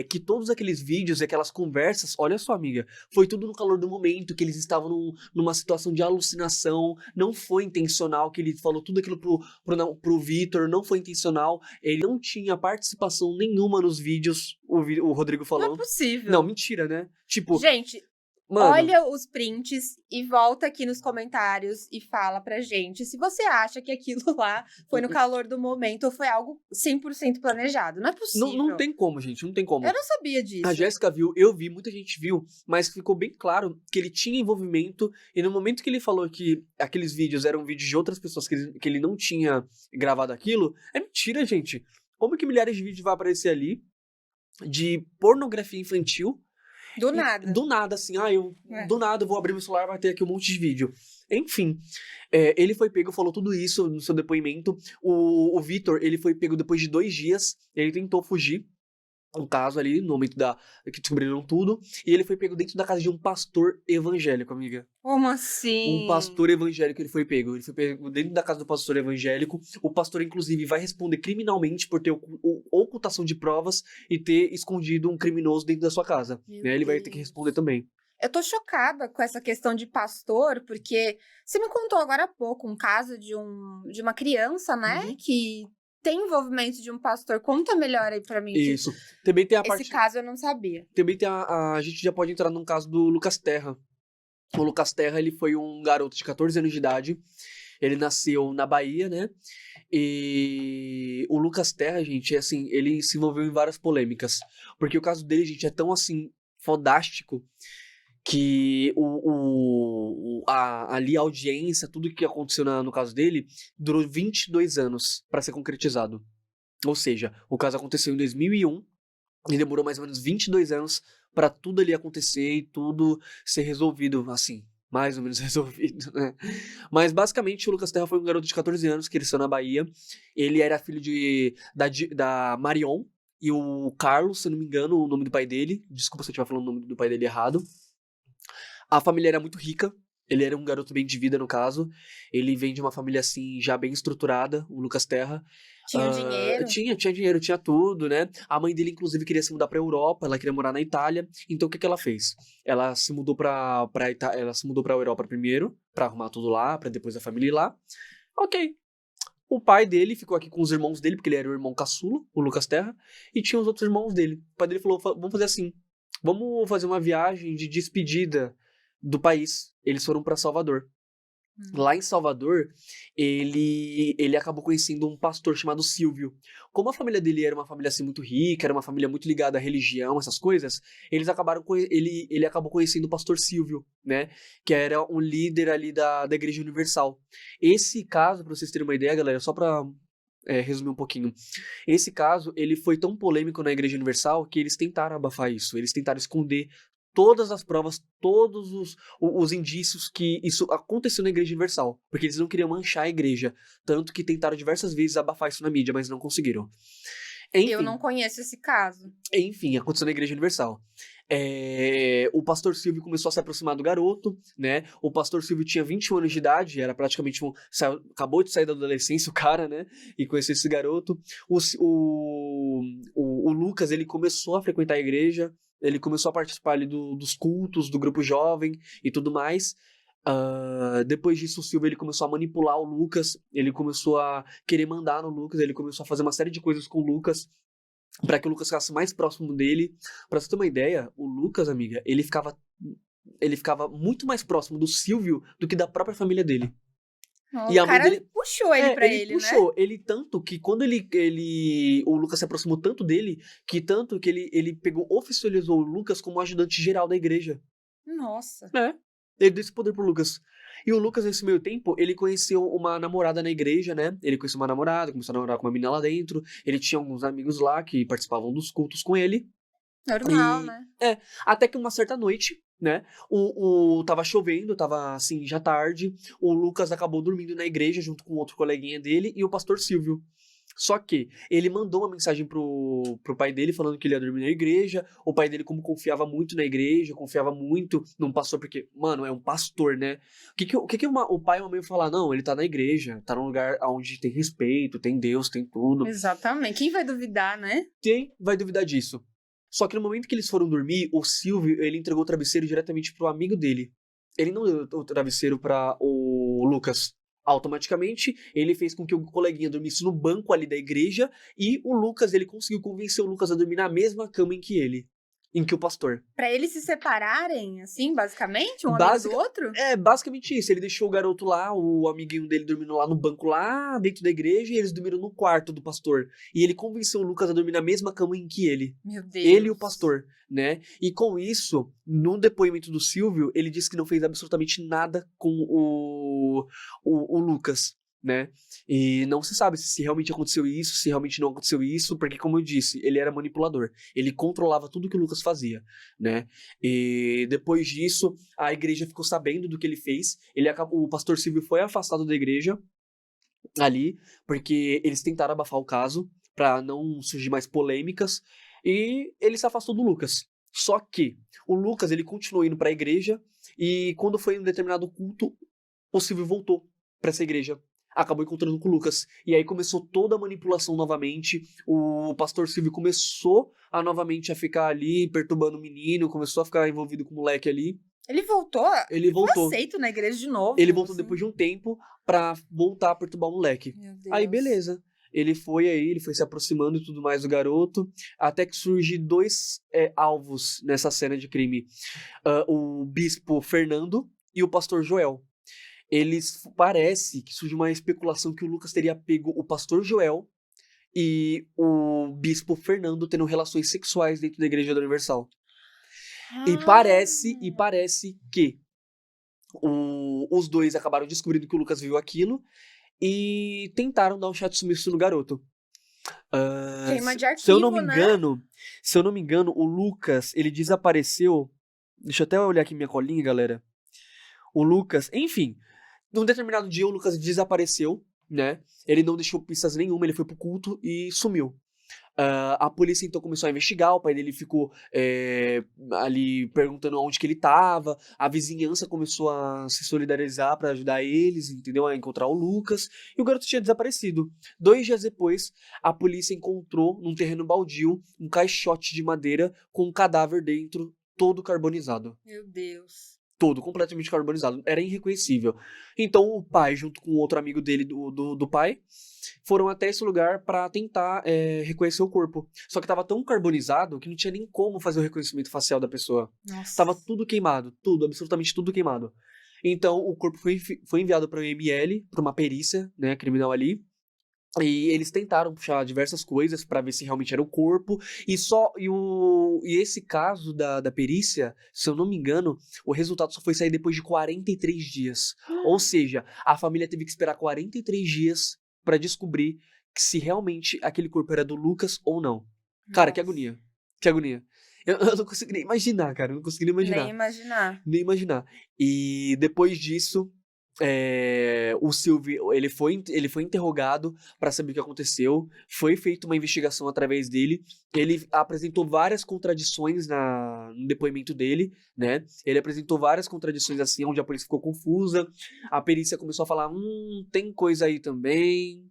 que todos aqueles vídeos e aquelas conversas, olha só, amiga, foi tudo no calor do momento, que eles estavam numa situação de alucinação, não foi intencional, que ele falou tudo aquilo pro Vitor, não foi intencional, ele não tinha participação nenhuma nos vídeos, o Rodrigo falou. Não é possível. Não, mentira, né? Tipo, gente... mano, olha os prints e volta aqui nos comentários e fala pra gente se você acha que aquilo lá foi no calor do momento ou foi algo 100% planejado. Não é possível. não tem como, gente, não tem como. Eu não sabia disso. A Jéssica viu, eu vi, muita gente viu, mas ficou bem claro que ele tinha envolvimento, e no momento que ele falou que aqueles vídeos eram vídeos de outras pessoas, que ele não tinha gravado aquilo, é mentira, gente. Como que milhares de vídeos vai aparecer ali de pornografia infantil? Do nada. Do nada, assim, do nada eu vou abrir meu celular, vai ter aqui um monte de vídeo. Enfim, ele foi pego, falou tudo isso no seu depoimento. O Vitor, ele foi pego depois de 2 dias, ele tentou fugir, um caso ali, no momento que descobriram tudo, e ele foi pego dentro da casa de um pastor evangélico, amiga. Como assim? Um pastor evangélico ele foi pego dentro da casa do pastor evangélico. O pastor, inclusive, vai responder criminalmente por ter ocultação de provas e ter escondido um criminoso dentro da sua casa. Né? Ele vai ter que responder também. Eu tô chocada com essa questão de pastor, porque você me contou agora há pouco um caso de uma criança, né, que tem envolvimento de um pastor. Conta melhor aí pra mim. Isso. Também tem a parte... Esse caso eu não sabia. Também tem a gente já pode entrar num caso do Lucas Terra. O Lucas Terra, ele foi um garoto de 14 anos de idade. Ele nasceu na Bahia, né? E o Lucas Terra, gente, assim, ele se envolveu em várias polêmicas. Porque o caso dele, gente, é tão, assim, fodástico que ali a audiência, tudo que aconteceu no caso dele, durou 22 anos pra ser concretizado. Ou seja, o caso aconteceu em 2001 e demorou mais ou menos 22 anos pra tudo ali acontecer e tudo ser resolvido, assim, mais ou menos resolvido, né? Mas basicamente o Lucas Terra foi um garoto de 14 anos que cresceu na Bahia. Ele era filho da Marion e o Carlos, se eu não me engano, o nome do pai dele. Desculpa se eu estiver falando o nome do pai dele errado. A família era muito rica, ele era um garoto bem de vida, no caso. Ele vem de uma família, assim, já bem estruturada, o Lucas Terra. Tinha dinheiro? Tinha dinheiro, tinha tudo, né? A mãe dele, inclusive, queria se mudar pra Europa, ela queria morar na Itália. Então, o que ela fez? Ela se mudou pra Europa primeiro, pra arrumar tudo lá, pra depois a família ir lá. Ok. O pai dele ficou aqui com os irmãos dele, porque ele era o irmão caçula, o Lucas Terra, e tinha os outros irmãos dele. O pai dele falou, vamos fazer assim, vamos fazer uma viagem de despedida do país. Eles foram pra Salvador. Lá em Salvador, ele acabou conhecendo um pastor chamado Silvio. Como a família dele era uma família assim muito rica, era uma família muito ligada à religião, essas coisas, ele acabou conhecendo o pastor Silvio, né? Que era um líder ali da Igreja Universal. Esse caso, pra vocês terem uma ideia, galera, só pra resumir um pouquinho. Esse caso, ele foi tão polêmico na Igreja Universal que eles tentaram abafar isso. Eles tentaram esconder todas as provas, todos os indícios que isso aconteceu na Igreja Universal. Porque eles não queriam manchar a igreja. Tanto que tentaram diversas vezes abafar isso na mídia, mas não conseguiram. Enfim, Eu não conheço esse caso. Enfim, aconteceu na Igreja Universal. O pastor Silvio começou a se aproximar do garoto, né? O pastor Silvio tinha 21 anos de idade, era praticamente acabou de sair da adolescência, o cara, né? E conheceu esse garoto. O Lucas, ele começou a frequentar a igreja, ele começou a participar ali dos cultos, do grupo jovem e tudo mais. Depois disso, o Silvio ele começou a manipular o Lucas, ele começou a querer mandar no Lucas, ele começou a fazer uma série de coisas com o Lucas para que o Lucas ficasse mais próximo dele. Pra você ter uma ideia, o Lucas, amiga, ele ficava muito mais próximo do Silvio do que da própria família dele. E o cara puxou ele pra ele, puxou né? ele tanto que quando o Lucas se aproximou tanto dele, que ele oficializou o Lucas como ajudante geral da igreja. Nossa. Ele deu esse poder pro Lucas. E o Lucas, nesse meio tempo, ele conheceu uma namorada na igreja, né? Ele conheceu uma namorada, começou a namorar com uma menina lá dentro. Ele tinha alguns amigos lá que participavam dos cultos com ele. Normal, né? Até que uma certa noite, né? Tava chovendo, tava assim, já tarde. O Lucas acabou dormindo na igreja junto com outro coleguinha dele e o pastor Silvio. Só que ele mandou uma mensagem pro pai dele falando que ele ia dormir na igreja. O pai dele, como confiava muito na igreja, confiava muito num pastor, porque, mano, é um pastor, né? O que o pai e a mãe iam falar? Não, ele tá na igreja, tá num lugar onde tem respeito, tem Deus, tem tudo. Exatamente. Quem vai duvidar, né? Quem vai duvidar disso? Só que no momento que eles foram dormir, o Silvio, ele entregou o travesseiro diretamente pro amigo dele. Ele não deu o travesseiro para o Lucas. Automaticamente, ele fez com que o coleguinha dormisse no banco ali da igreja e o Lucas, ele conseguiu convencer o Lucas a dormir na mesma cama em que o pastor. Pra eles se separarem, assim, basicamente, um amigo do outro? Basicamente isso. Ele deixou o garoto lá, o amiguinho dele dormindo lá no banco lá dentro da igreja e eles dormiram no quarto do pastor. E ele convenceu o Lucas a dormir na mesma cama em que ele. Meu Deus. Ele e o pastor, né? E com isso, no depoimento do Silvio, ele disse que não fez absolutamente nada com o Lucas, né? E não se sabe se realmente aconteceu isso, se realmente não aconteceu isso, porque, como eu disse, ele era manipulador. Ele controlava tudo que o Lucas fazia, né? E depois disso, a igreja ficou sabendo do que ele fez. O pastor Silvio foi afastado da igreja ali, porque eles tentaram abafar o caso para não surgir mais polêmicas, e ele se afastou do Lucas. Só que o Lucas, ele continuou indo para a igreja, e quando foi em um determinado culto, o Silvio voltou para essa igreja. Acabou encontrando com o Lucas. E aí começou toda a manipulação novamente. O pastor Silvio começou a ficar ali, perturbando o menino, começou a ficar envolvido com o moleque ali. Ele voltou? Ele voltou. Foi aceito na igreja de novo? Ele voltou depois de um tempo pra voltar a perturbar o moleque. Meu Deus. Aí, beleza. Ele foi se aproximando e tudo mais do garoto, até que surgem dois alvos nessa cena de crime. O bispo Fernando e o pastor Joel. Parece que surge uma especulação que o Lucas teria pego o pastor Joel e o bispo Fernando tendo relações sexuais dentro da Igreja da Universal. E parece que os dois acabaram descobrindo que o Lucas viu aquilo e tentaram dar um chato sumiço no garoto. Queima de arquivo, se eu não me engano, o Lucas, ele desapareceu. Deixa eu até olhar aqui minha colinha, galera. O Lucas, enfim, num determinado dia o Lucas desapareceu, né? Ele não deixou pistas nenhuma, ele foi pro culto e sumiu. A polícia então começou a investigar, o pai dele ficou ali perguntando onde que ele tava, a vizinhança começou a se solidarizar pra ajudar eles, entendeu? A encontrar o Lucas, e o garoto tinha desaparecido. 2 dias depois, a polícia encontrou num terreno baldio um caixote de madeira com um cadáver dentro, todo carbonizado. Meu Deus. Todo completamente carbonizado, era irreconhecível. Então o pai, junto com outro amigo dele do pai, foram até esse lugar pra tentar reconhecer o corpo. Só que tava tão carbonizado que não tinha nem como fazer o reconhecimento facial da pessoa. Nossa. Tava tudo queimado, tudo, absolutamente tudo queimado. Então, o corpo foi enviado para o IML, para uma perícia, né, criminal ali. E eles tentaram puxar diversas coisas para ver se realmente era o corpo. E esse caso da perícia, se eu não me engano, o resultado só foi sair depois de 43 dias. Ou seja, a família teve que esperar 43 dias para descobrir se realmente aquele corpo era do Lucas ou não. Cara, que Nossa. agonia. Que agonia. Eu não consigo nem imaginar, cara. Eu não consigo nem imaginar. Nem imaginar. Nem imaginar. E depois disso, o Silvio, ele foi interrogado para saber o que aconteceu. Foi feita uma investigação através dele. Ele apresentou várias contradições no depoimento dele, né? Ele apresentou várias contradições assim, onde a polícia ficou confusa. A perícia começou a falar, tem coisa aí também.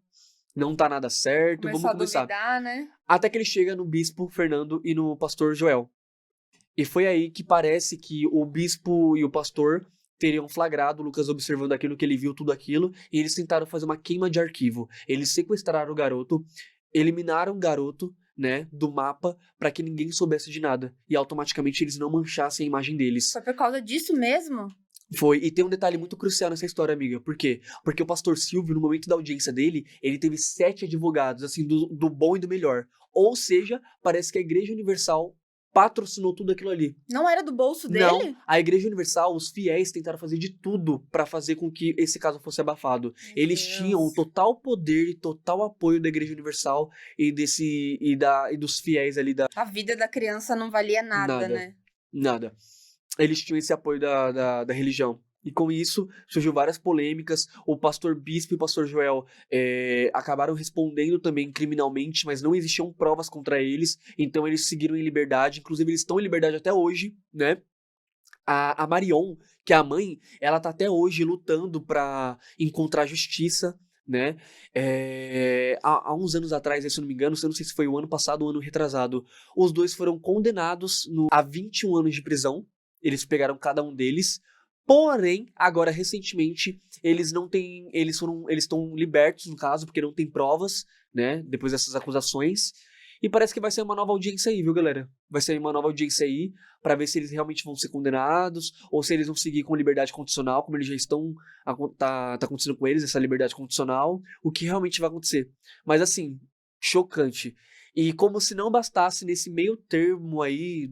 Não tá nada certo, Começou vamos a começar. duvidar, né? Até que ele chega no bispo Fernando e no pastor Joel. E foi aí que parece que o bispo e o pastor teriam flagrado o Lucas observando aquilo, que ele viu tudo aquilo, e eles tentaram fazer uma queima de arquivo. Eles sequestraram o garoto, eliminaram o garoto, né, do mapa para que ninguém soubesse de nada. E automaticamente eles não manchassem a imagem deles. Foi por causa disso mesmo? Foi, e tem um detalhe muito crucial nessa história, amiga. Por quê? Porque o pastor Silvio, no momento da audiência dele, ele teve 7 advogados, assim, do bom e do melhor. Ou seja, parece que a Igreja Universal patrocinou tudo aquilo ali. Não era do bolso dele? Não, a Igreja Universal, os fiéis tentaram fazer de tudo pra fazer com que esse caso fosse abafado. Eles tinham o total poder e total apoio da Igreja Universal e dos fiéis ali A vida da criança não valia nada, né? Nada. Eles tinham esse apoio da religião. E com isso, surgiu várias polêmicas. O pastor Bispo e o pastor Joel acabaram respondendo também criminalmente, mas não existiam provas contra eles. Então eles seguiram em liberdade. Inclusive, eles estão em liberdade até hoje, né? A Marion, que é a mãe, ela tá até hoje lutando pra encontrar justiça, né? Há uns anos atrás, se eu não me engano, eu não sei se foi o ano passado ou o ano retrasado, os dois foram condenados a 21 anos de prisão. Eles pegaram cada um deles. Porém, agora recentemente, eles estão libertos no caso, porque não tem provas, né, depois dessas acusações. E parece que vai ser uma nova audiência aí, viu, galera? Vai ser uma nova audiência aí, pra ver se eles realmente vão ser condenados, ou se eles vão seguir com liberdade condicional, como eles já estão, tá acontecendo com eles, essa liberdade condicional, o que realmente vai acontecer. Mas assim, chocante. E como se não bastasse nesse meio termo aí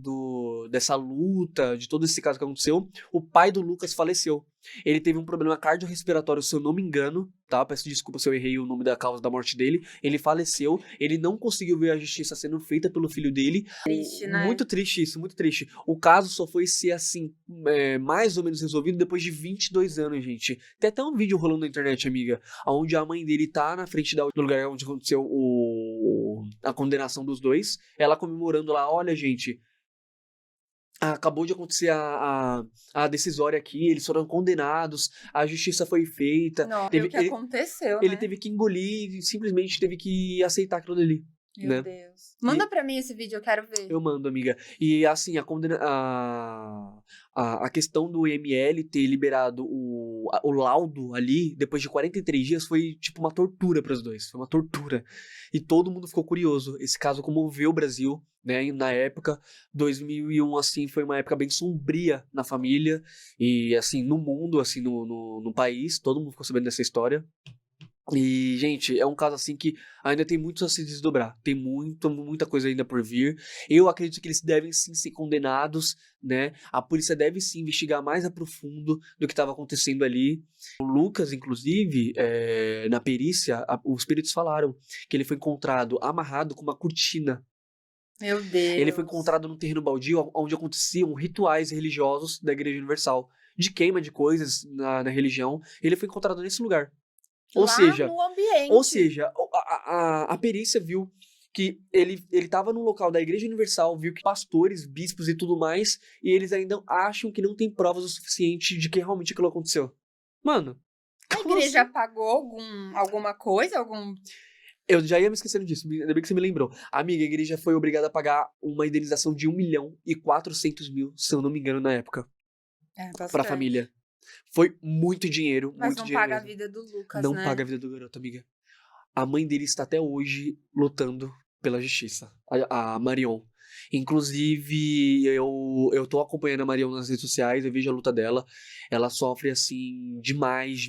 dessa luta, de todo esse caso que aconteceu, o pai do Lucas faleceu. Ele teve um problema cardiorrespiratório, se eu não me engano, tá? Peço desculpa se eu errei o nome da causa da morte dele. Ele faleceu, ele não conseguiu ver a justiça sendo feita pelo filho dele. Triste, né? Muito triste isso, muito triste. O caso só foi ser, assim, mais ou menos resolvido depois de 22 anos, gente. Tem até um vídeo rolando na internet, amiga, onde a mãe dele tá na frente do lugar onde aconteceu a condenação dos dois. Ela comemorando lá, olha, gente, acabou de acontecer a decisória aqui, eles foram condenados, a justiça foi feita. Não, o que aconteceu, ele né? teve que engolir, simplesmente teve que aceitar aquilo ali. Meu né? Deus. Manda pra mim esse vídeo, eu quero ver. Eu mando, amiga. E assim, a questão do IML ter liberado o laudo ali, depois de 43 dias, foi tipo uma tortura para os dois. Foi uma tortura. E todo mundo ficou curioso. Esse caso comoveu o Brasil, né? E na época, 2001, assim, foi uma época bem sombria na família. E assim, no mundo, assim, no país. Todo mundo ficou sabendo dessa história. E, gente, é um caso assim que ainda tem muito a se desdobrar. Tem muita coisa ainda por vir. Eu acredito que eles devem sim ser condenados, né? A polícia deve sim investigar mais a profundo do que estava acontecendo ali. O Lucas, inclusive, na perícia, os peritos falaram que ele foi encontrado amarrado com uma cortina. Meu Deus. Ele foi encontrado num terreno baldio onde aconteciam rituais religiosos da Igreja Universal. De queima de coisas na religião. Ele foi encontrado nesse lugar. Ou seja, no ambiente. Ou seja, a perícia viu que ele estava no local da Igreja Universal, viu que pastores, bispos e tudo mais, e eles ainda acham que não tem provas o suficiente de que realmente aquilo aconteceu. Mano, a igreja pagou alguma coisa? Eu já ia me esquecendo disso, ainda bem que você me lembrou. Amiga, a igreja foi obrigada a pagar uma indenização de 1.400.000, se eu não me engano, na época. Pra família. Foi muito dinheiro, Mas muito não dinheiro paga mesmo. A vida do Lucas, Não né? paga a vida do garoto, amiga. A mãe dele está até hoje lutando pela justiça, a Marion. Inclusive, eu tô acompanhando a Marion nas redes sociais, eu vejo a luta dela. Ela sofre, assim, demais,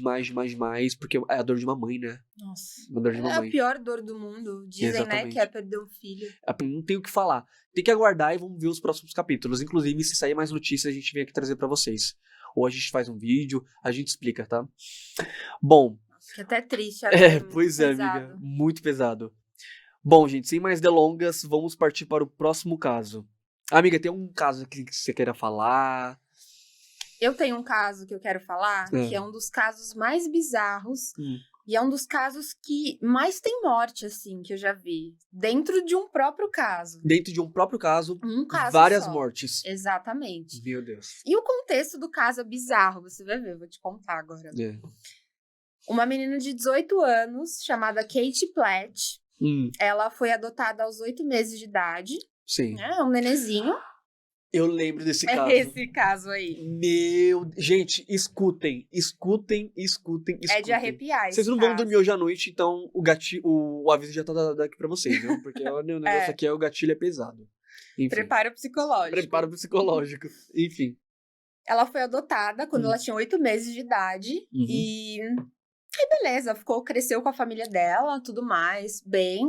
porque é a dor de uma mãe, né? Nossa. A dor de uma É a mãe. pior dor do mundo. Dizem, né, Exatamente. que é perder um filho. Não tem o que falar. Tem que aguardar e vamos ver os próximos capítulos. Inclusive, se sair mais notícias, a gente vem aqui trazer pra vocês. Ou a gente faz um vídeo, a gente explica, tá? Bom. Fica até triste agora. Pois é, amiga. Muito pesado. Bom, gente, sem mais delongas, vamos partir para o próximo caso. Amiga, tem um caso aqui que você queira falar? Eu tenho um caso que eu quero falar, que é um dos casos mais bizarros. E é um dos casos que mais tem morte, assim, que eu já vi. Dentro de um próprio caso. Dentro de um próprio caso, caso várias só. mortes. Exatamente. Meu Deus. E o contexto do caso é bizarro, você vai ver, eu vou te contar agora. Uma menina de 18 anos, chamada Kate Platt, ela foi adotada aos 8 meses de idade. Sim. Né? Um nenenzinho. Eu lembro desse caso. É esse caso aí. Gente, escutem. É de arrepiar esse Vocês não caso. vão dormir hoje à noite, então o aviso já tá daqui pra vocês, viu? Porque o negócio aqui o gatilho é pesado. Enfim. Preparo psicológico. Enfim. Ela foi adotada quando ela tinha 8 meses de idade. E aí, beleza, cresceu com a família dela, tudo mais, bem.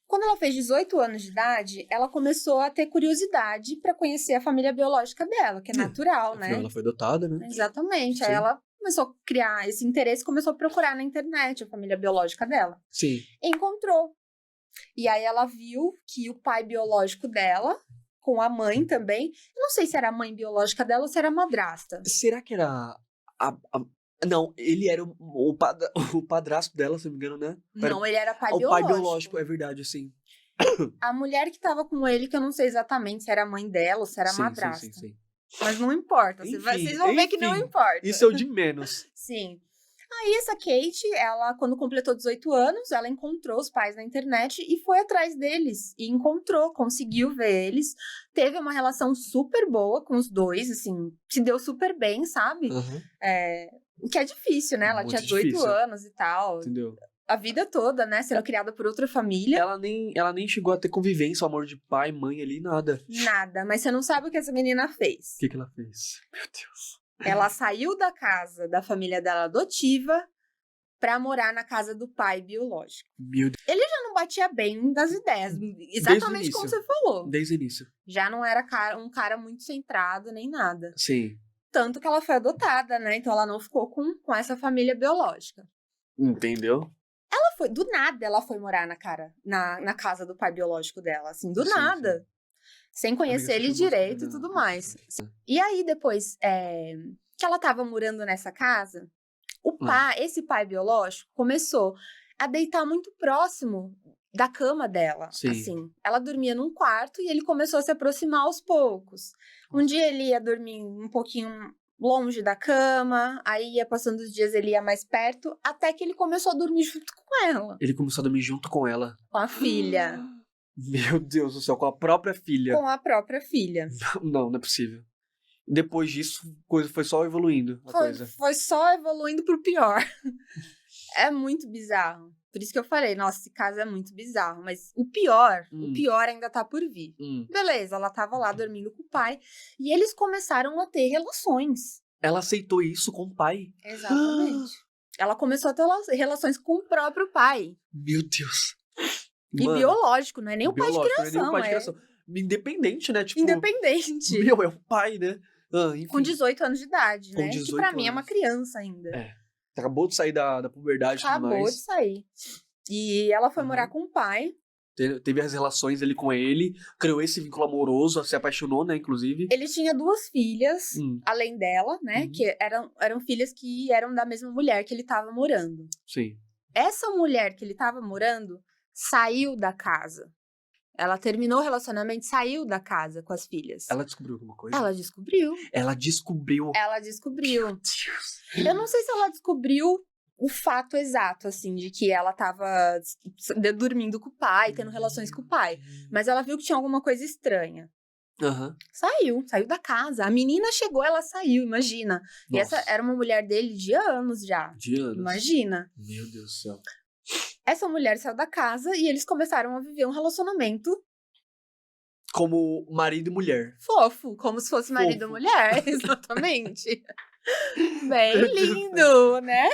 Quando ela fez 18 anos de idade, ela começou a ter curiosidade pra conhecer a família biológica dela, que é natural, né? Ela foi adotada, né? Exatamente. Sim. Aí ela começou a criar esse interesse, começou a procurar na internet a família biológica dela. Sim. Encontrou. E aí ela viu que o pai biológico dela, com a mãe também, eu não sei se era a mãe biológica dela ou se era a madrasta. Será que era Não, ele era o padrasto dela, se não me engano, né? Não, ele era pai biológico. O pai biológico, é verdade, sim. A mulher que tava com ele, que eu não sei exatamente se era a mãe dela ou se era a madrasta. Sim. Mas não importa, vocês vão ver que não importa. Isso é o de menos. Sim. Aí essa Kate, ela, quando completou 18 anos, ela encontrou os pais na internet e foi atrás deles. E encontrou, conseguiu ver eles. Teve uma relação super boa com os dois, assim, se deu super bem, sabe? O que é difícil, né? Ela tinha 18 anos e tal. Entendeu? A vida toda, né? Sendo criada por outra família. Ela nem chegou a ter convivência, o amor de pai, mãe ali, nada. Nada, mas você não sabe o que essa menina fez. O que ela fez? Meu Deus. Ela saiu da casa da família dela adotiva pra morar na casa do pai biológico. Meu Deus. Ele já não batia bem das ideias, exatamente como você falou. Desde o início. Já não era um cara muito centrado, nem nada. Sim. Tanto que ela foi adotada, né? Então ela não ficou com essa família biológica. Entendeu? Ela foi, do nada, ela foi morar na casa do pai biológico dela, assim, do nada. Sim. Sem conhecer ele direito e tudo mais. E aí, depois que ela tava morando nessa casa, esse pai biológico começou a deitar muito próximo da cama dela. Sim. Assim, ela dormia num quarto e ele começou a se aproximar aos poucos. Um dia ele ia dormir um pouquinho longe da cama, aí ia passando os dias, ele ia mais perto, até que ele começou a dormir junto com ela. Ele começou a dormir junto com ela? Com a filha. Meu Deus do céu, com a própria filha. Com a própria filha. Não é possível. Depois disso, a coisa foi só evoluindo. Foi só evoluindo pro pior. É muito bizarro. Por isso que eu falei, nossa, esse caso é muito bizarro. Mas o pior ainda tá por vir. Beleza, ela tava lá dormindo com o pai. E eles começaram a ter relações. Ela aceitou isso com o pai? Exatamente. Ela começou a ter relações com o próprio pai. Meu Deus. E biológico, não é nem o pai de criação. Independente, né? Tipo, independente. É o pai, né? Enfim. Com 18 anos de idade, né? Que pra mim é uma criança ainda. Acabou de sair da puberdade e tudo mais. Acabou de sair. E ela foi morar com o pai. Teve as relações ali com ele, criou esse vínculo amoroso, se apaixonou, né, inclusive. Ele tinha 2 filhas, além dela, né, que eram filhas que eram da mesma mulher que ele tava morando. Sim. Essa mulher que ele tava morando saiu da casa. Ela terminou o relacionamento e saiu da casa com as filhas. Ela descobriu alguma coisa? Ela descobriu. Ela descobriu. Meu Deus. Eu não sei se ela descobriu o fato exato, assim, de que ela tava dormindo com o pai, tendo relações com o pai. Mas ela viu que tinha alguma coisa estranha. Saiu da casa. A menina chegou, ela saiu, imagina. Nossa. E essa era uma mulher dele de anos já. De anos. Imagina. Meu Deus do céu. Essa mulher saiu da casa e eles começaram a viver um relacionamento Como marido e mulher. fofo, como se fosse marido e Fofo. mulher, exatamente. Bem Meu Deus do lindo, né?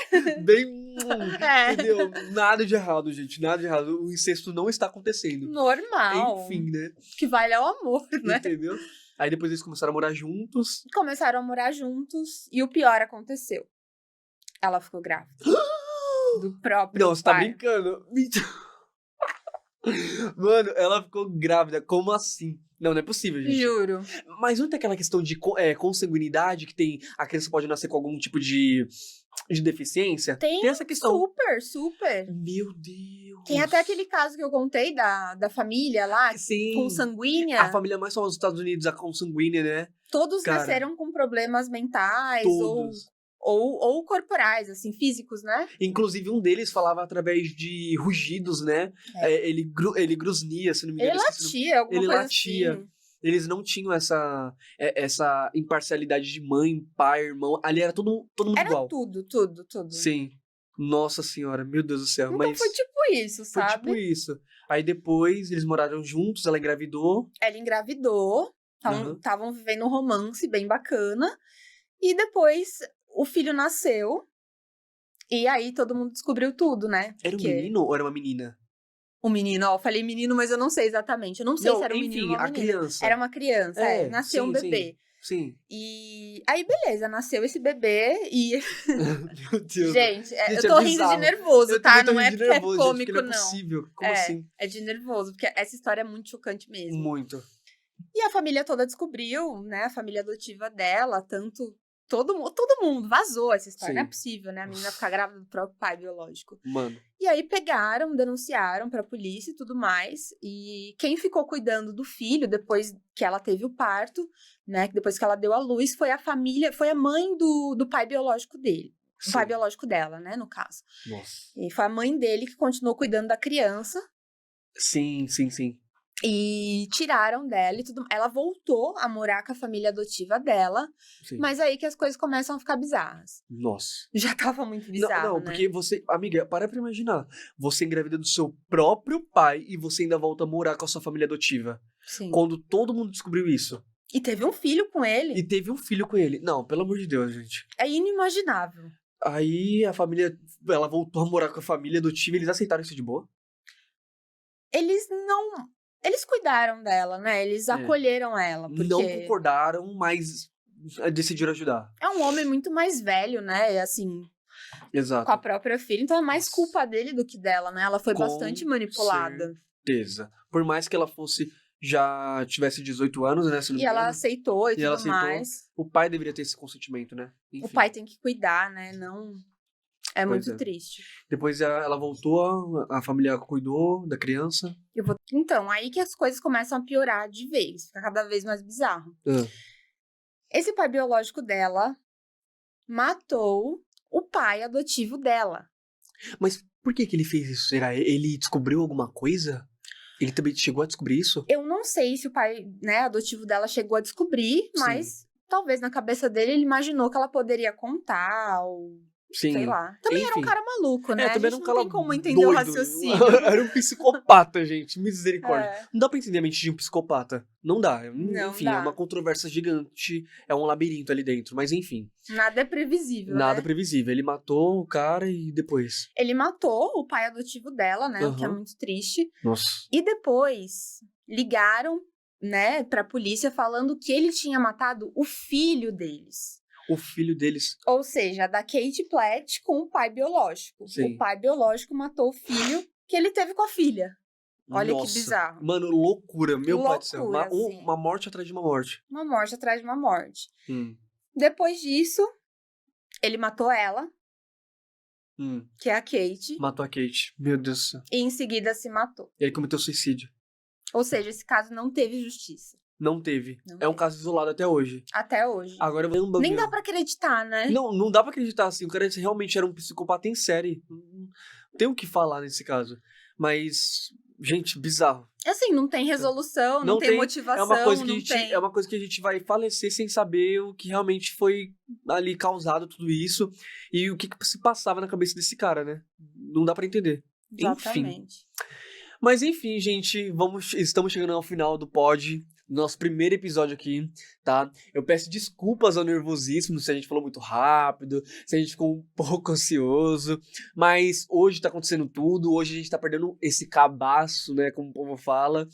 Bem. É. Entendeu? Nada de errado, gente. Nada de errado. O incesto não está acontecendo. Normal. Enfim, né? Que vale é o amor, né? Entendeu? Aí depois eles começaram a morar juntos. Começaram a morar juntos e o pior aconteceu. Ela ficou grávida. Do próprio Não, você tá pai. brincando. Mentira. Mano, ela ficou grávida. Como assim? Não, não é possível, gente. Juro. Mas não tem aquela questão de consanguinidade que tem. A criança pode nascer com algum tipo de deficiência? Tem essa questão. super, super. Meu Deus. Tem até aquele caso que eu contei da família lá, Sim. consanguínea. A família mais famosa dos Estados Unidos, a consanguínea, né? Todos Cara, nasceram com problemas mentais Todos. ou corporais, assim, físicos, né? Inclusive, um deles falava através de rugidos, né? Ele grunhia, se não me Ele engano. esqueci o nome. latia, alguma Ele coisa latia. assim. Eles não tinham essa imparcialidade de mãe, pai, irmão. Ali era todo mundo Era igual. tudo. Sim. Nossa senhora, meu Deus do céu. Então Mas foi tipo isso, foi sabe? tipo isso. Aí depois eles moraram juntos, ela engravidou. Ela engravidou, Aham. estavam vivendo um romance bem bacana. E depois o filho nasceu. E aí todo mundo descobriu tudo, né? Era um Porque menino ou era uma menina? o menino, ó, eu falei menino, mas eu não sei exatamente. Eu não sei Não, se era um enfim, menino ou uma a menina. criança. Era uma criança, nasceu um bebê. Sim. E aí, beleza, nasceu esse bebê e. Meu Deus. Gente, Gente, eu tô é rindo bizarro. de nervoso, Eu tá? também tô Não é rindo de porque é nervoso, gente, cômico, porque não é não. possível. Como assim? É de nervoso, porque essa história é muito chocante mesmo. Muito. E a família toda descobriu, né? A família adotiva dela, tanto. Todo mundo vazou essa história. Sim. Não é possível, né? A menina ficar grávida do próprio pai biológico. Mano. E aí pegaram, denunciaram pra polícia e tudo mais. E quem ficou cuidando do filho depois que ela teve o parto, né? Depois que ela deu à luz, foi a família, foi a mãe do pai biológico dele. O pai Sim. biológico dela, né? No caso. Nossa. E foi a mãe dele que continuou cuidando da criança. Sim. E tiraram dela e tudo. Ela voltou a morar com a família adotiva dela. Sim. Mas aí que as coisas começam a ficar bizarras. Nossa. Já tava muito bizarro, Não, né? porque você, amiga, para pra imaginar. Você engravida do seu próprio pai e você ainda volta a morar com a sua família adotiva. Sim. Quando todo mundo descobriu isso. E teve um filho com ele. E teve um filho com ele. Não, pelo amor de Deus, gente. É inimaginável. Aí a família, ela voltou a morar com a família adotiva e eles aceitaram isso de boa? Eles não. Eles cuidaram dela, né? Eles acolheram ela. Porque Não concordaram, mas decidiram ajudar. é um homem muito mais velho, né? Assim, Exato. com a própria filha. Então é mais Nossa. culpa dele do que dela, né? Ela foi Com bastante manipulada. Certeza. Por mais que ela fosse, já tivesse 18 anos, né? Se não me E ela engano, aceitou e E ela tudo aceitou. mais. O pai deveria ter esse consentimento, né? O Enfim. pai tem que cuidar, né? Não. É Pois muito é. triste. Depois ela voltou, a família cuidou da criança. Então, aí que as coisas começam a piorar de vez. Fica cada vez mais bizarro. Esse pai biológico dela matou o pai adotivo dela. Mas por que ele fez isso? Será? Ele descobriu alguma coisa? Ele também chegou a descobrir isso? Eu não sei se o pai, né, adotivo dela chegou a descobrir, Sim. mas talvez na cabeça dele ele imaginou que ela poderia contar, ou Sim. sei lá. Também era um Enfim. cara maluco, né? Também A era gente um não cara tem como entender o doido. raciocínio. Era um psicopata, gente. Misericórdia. É. Não dá pra entender a mente de um psicopata. Não dá. Não Enfim, dá. é uma controvérsia gigante. É um labirinto ali dentro. Mas enfim. Nada é previsível, Nada né? previsível. Ele matou o cara e depois. Ele matou o pai adotivo dela, né? O que é Aham. muito triste. Nossa. E depois ligaram, né, pra polícia falando que ele tinha matado o filho deles. O filho deles. Ou seja, da Kate Platt com o pai biológico. Sim. O pai biológico matou o filho que ele teve com a filha. Olha Nossa. que bizarro. Mano, loucura. Meu pai do céu. Loucura, sim. Uma morte atrás de uma morte. Uma morte atrás de uma morte. Hum. Depois disso, ele matou ela, que é a Kate, Matou a Kate. Meu Deus do céu. e em seguida se matou. Ele cometeu suicídio. Ou seja, esse caso não teve justiça. Não teve. Não É um teve. caso isolado até hoje. Até hoje. Agora vai um bagulho. Nem dá pra acreditar, né? Não dá pra acreditar assim. O cara realmente era um psicopata em série. Não tem o que falar nesse caso. Mas, gente, bizarro. Assim, não tem resolução, não, tem motivação, É uma coisa que não a gente, tem... é uma coisa que a gente vai falecer sem saber o que realmente foi ali causado tudo isso e o que se passava na cabeça desse cara, né? Não dá pra entender. Exatamente. Mas enfim, gente, estamos chegando ao final do pod, nosso primeiro episódio aqui, tá? Eu peço desculpas ao nervosismo se a gente falou muito rápido, se a gente ficou um pouco ansioso, mas hoje tá acontecendo tudo, hoje a gente tá perdendo esse cabaço, né, como o povo fala.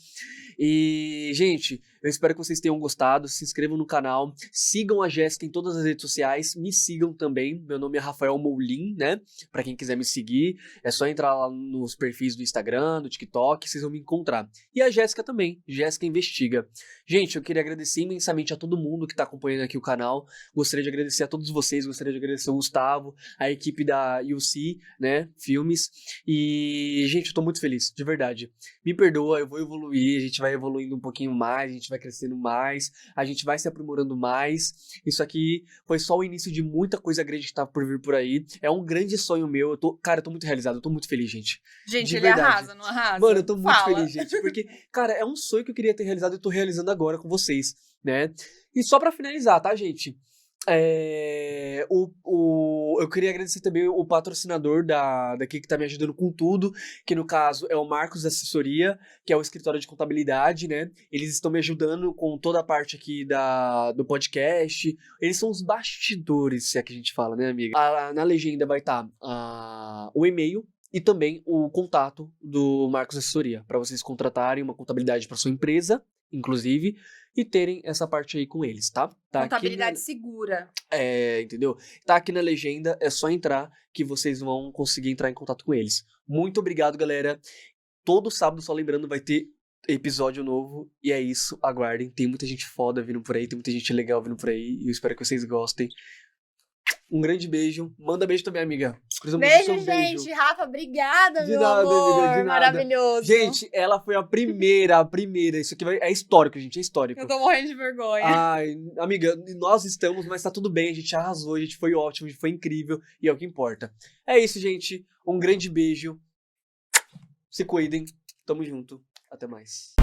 E, gente, eu espero que vocês tenham gostado, se inscrevam no canal, sigam a Jéssica em todas as redes sociais, me sigam também, meu nome é Rafael Moulin, né, pra quem quiser me seguir, é só entrar lá nos perfis do Instagram, do TikTok, vocês vão me encontrar. E a Jéssica também, Jéssica Investiga. Gente, eu queria agradecer imensamente a todo mundo que tá acompanhando aqui o canal, gostaria de agradecer a todos vocês, gostaria de agradecer o Gustavo, a equipe da UC, né, Filmes, e, gente, eu tô muito feliz, de verdade. Me perdoa, eu vou evoluir, a gente vai evoluindo um pouquinho mais, a gente vai crescendo mais, a gente vai se aprimorando mais. Isso aqui foi só o início de muita coisa grande que tá por vir por aí. É um grande sonho meu, eu tô muito realizado, eu tô muito feliz, gente. Gente, De ele verdade. arrasa, não arrasa? Mano, eu tô muito Fala. feliz, gente, porque, cara, é um sonho que eu queria ter realizado e eu tô realizando agora com vocês, né? E só pra finalizar, tá, gente? Eu queria agradecer também o patrocinador daqui que tá me ajudando com tudo, que no caso é o Marcos Assessoria, que é o escritório de contabilidade, né? Eles estão me ajudando com toda a parte aqui do podcast. Eles são os bastidores, se é que a gente fala, né, amiga? Na legenda vai estar o e-mail e também o contato do Marcos Assessoria, para vocês contratarem uma contabilidade para sua empresa, inclusive, e terem essa parte aí com eles, tá? Contabilidade segura. Entendeu? Tá aqui na legenda, é só entrar que vocês vão conseguir entrar em contato com eles. Muito obrigado, galera. Todo sábado, só lembrando, vai ter episódio novo, e é isso, aguardem. Tem muita gente foda vindo por aí, tem muita gente legal vindo por aí, e eu espero que vocês gostem. Um grande beijo. Manda beijo também, amiga. Beijo, gente. Rafa, obrigada, meu amor. Amiga, de nada. Maravilhoso. Gente, ela foi a primeira. Isso aqui é histórico, gente, é histórico. Eu tô morrendo de vergonha. Ai, amiga, nós estamos, mas tá tudo bem, a gente arrasou, a gente foi ótimo, a gente foi incrível, e é o que importa. É isso, gente. Um grande beijo. Se cuidem. Tamo junto. Até mais.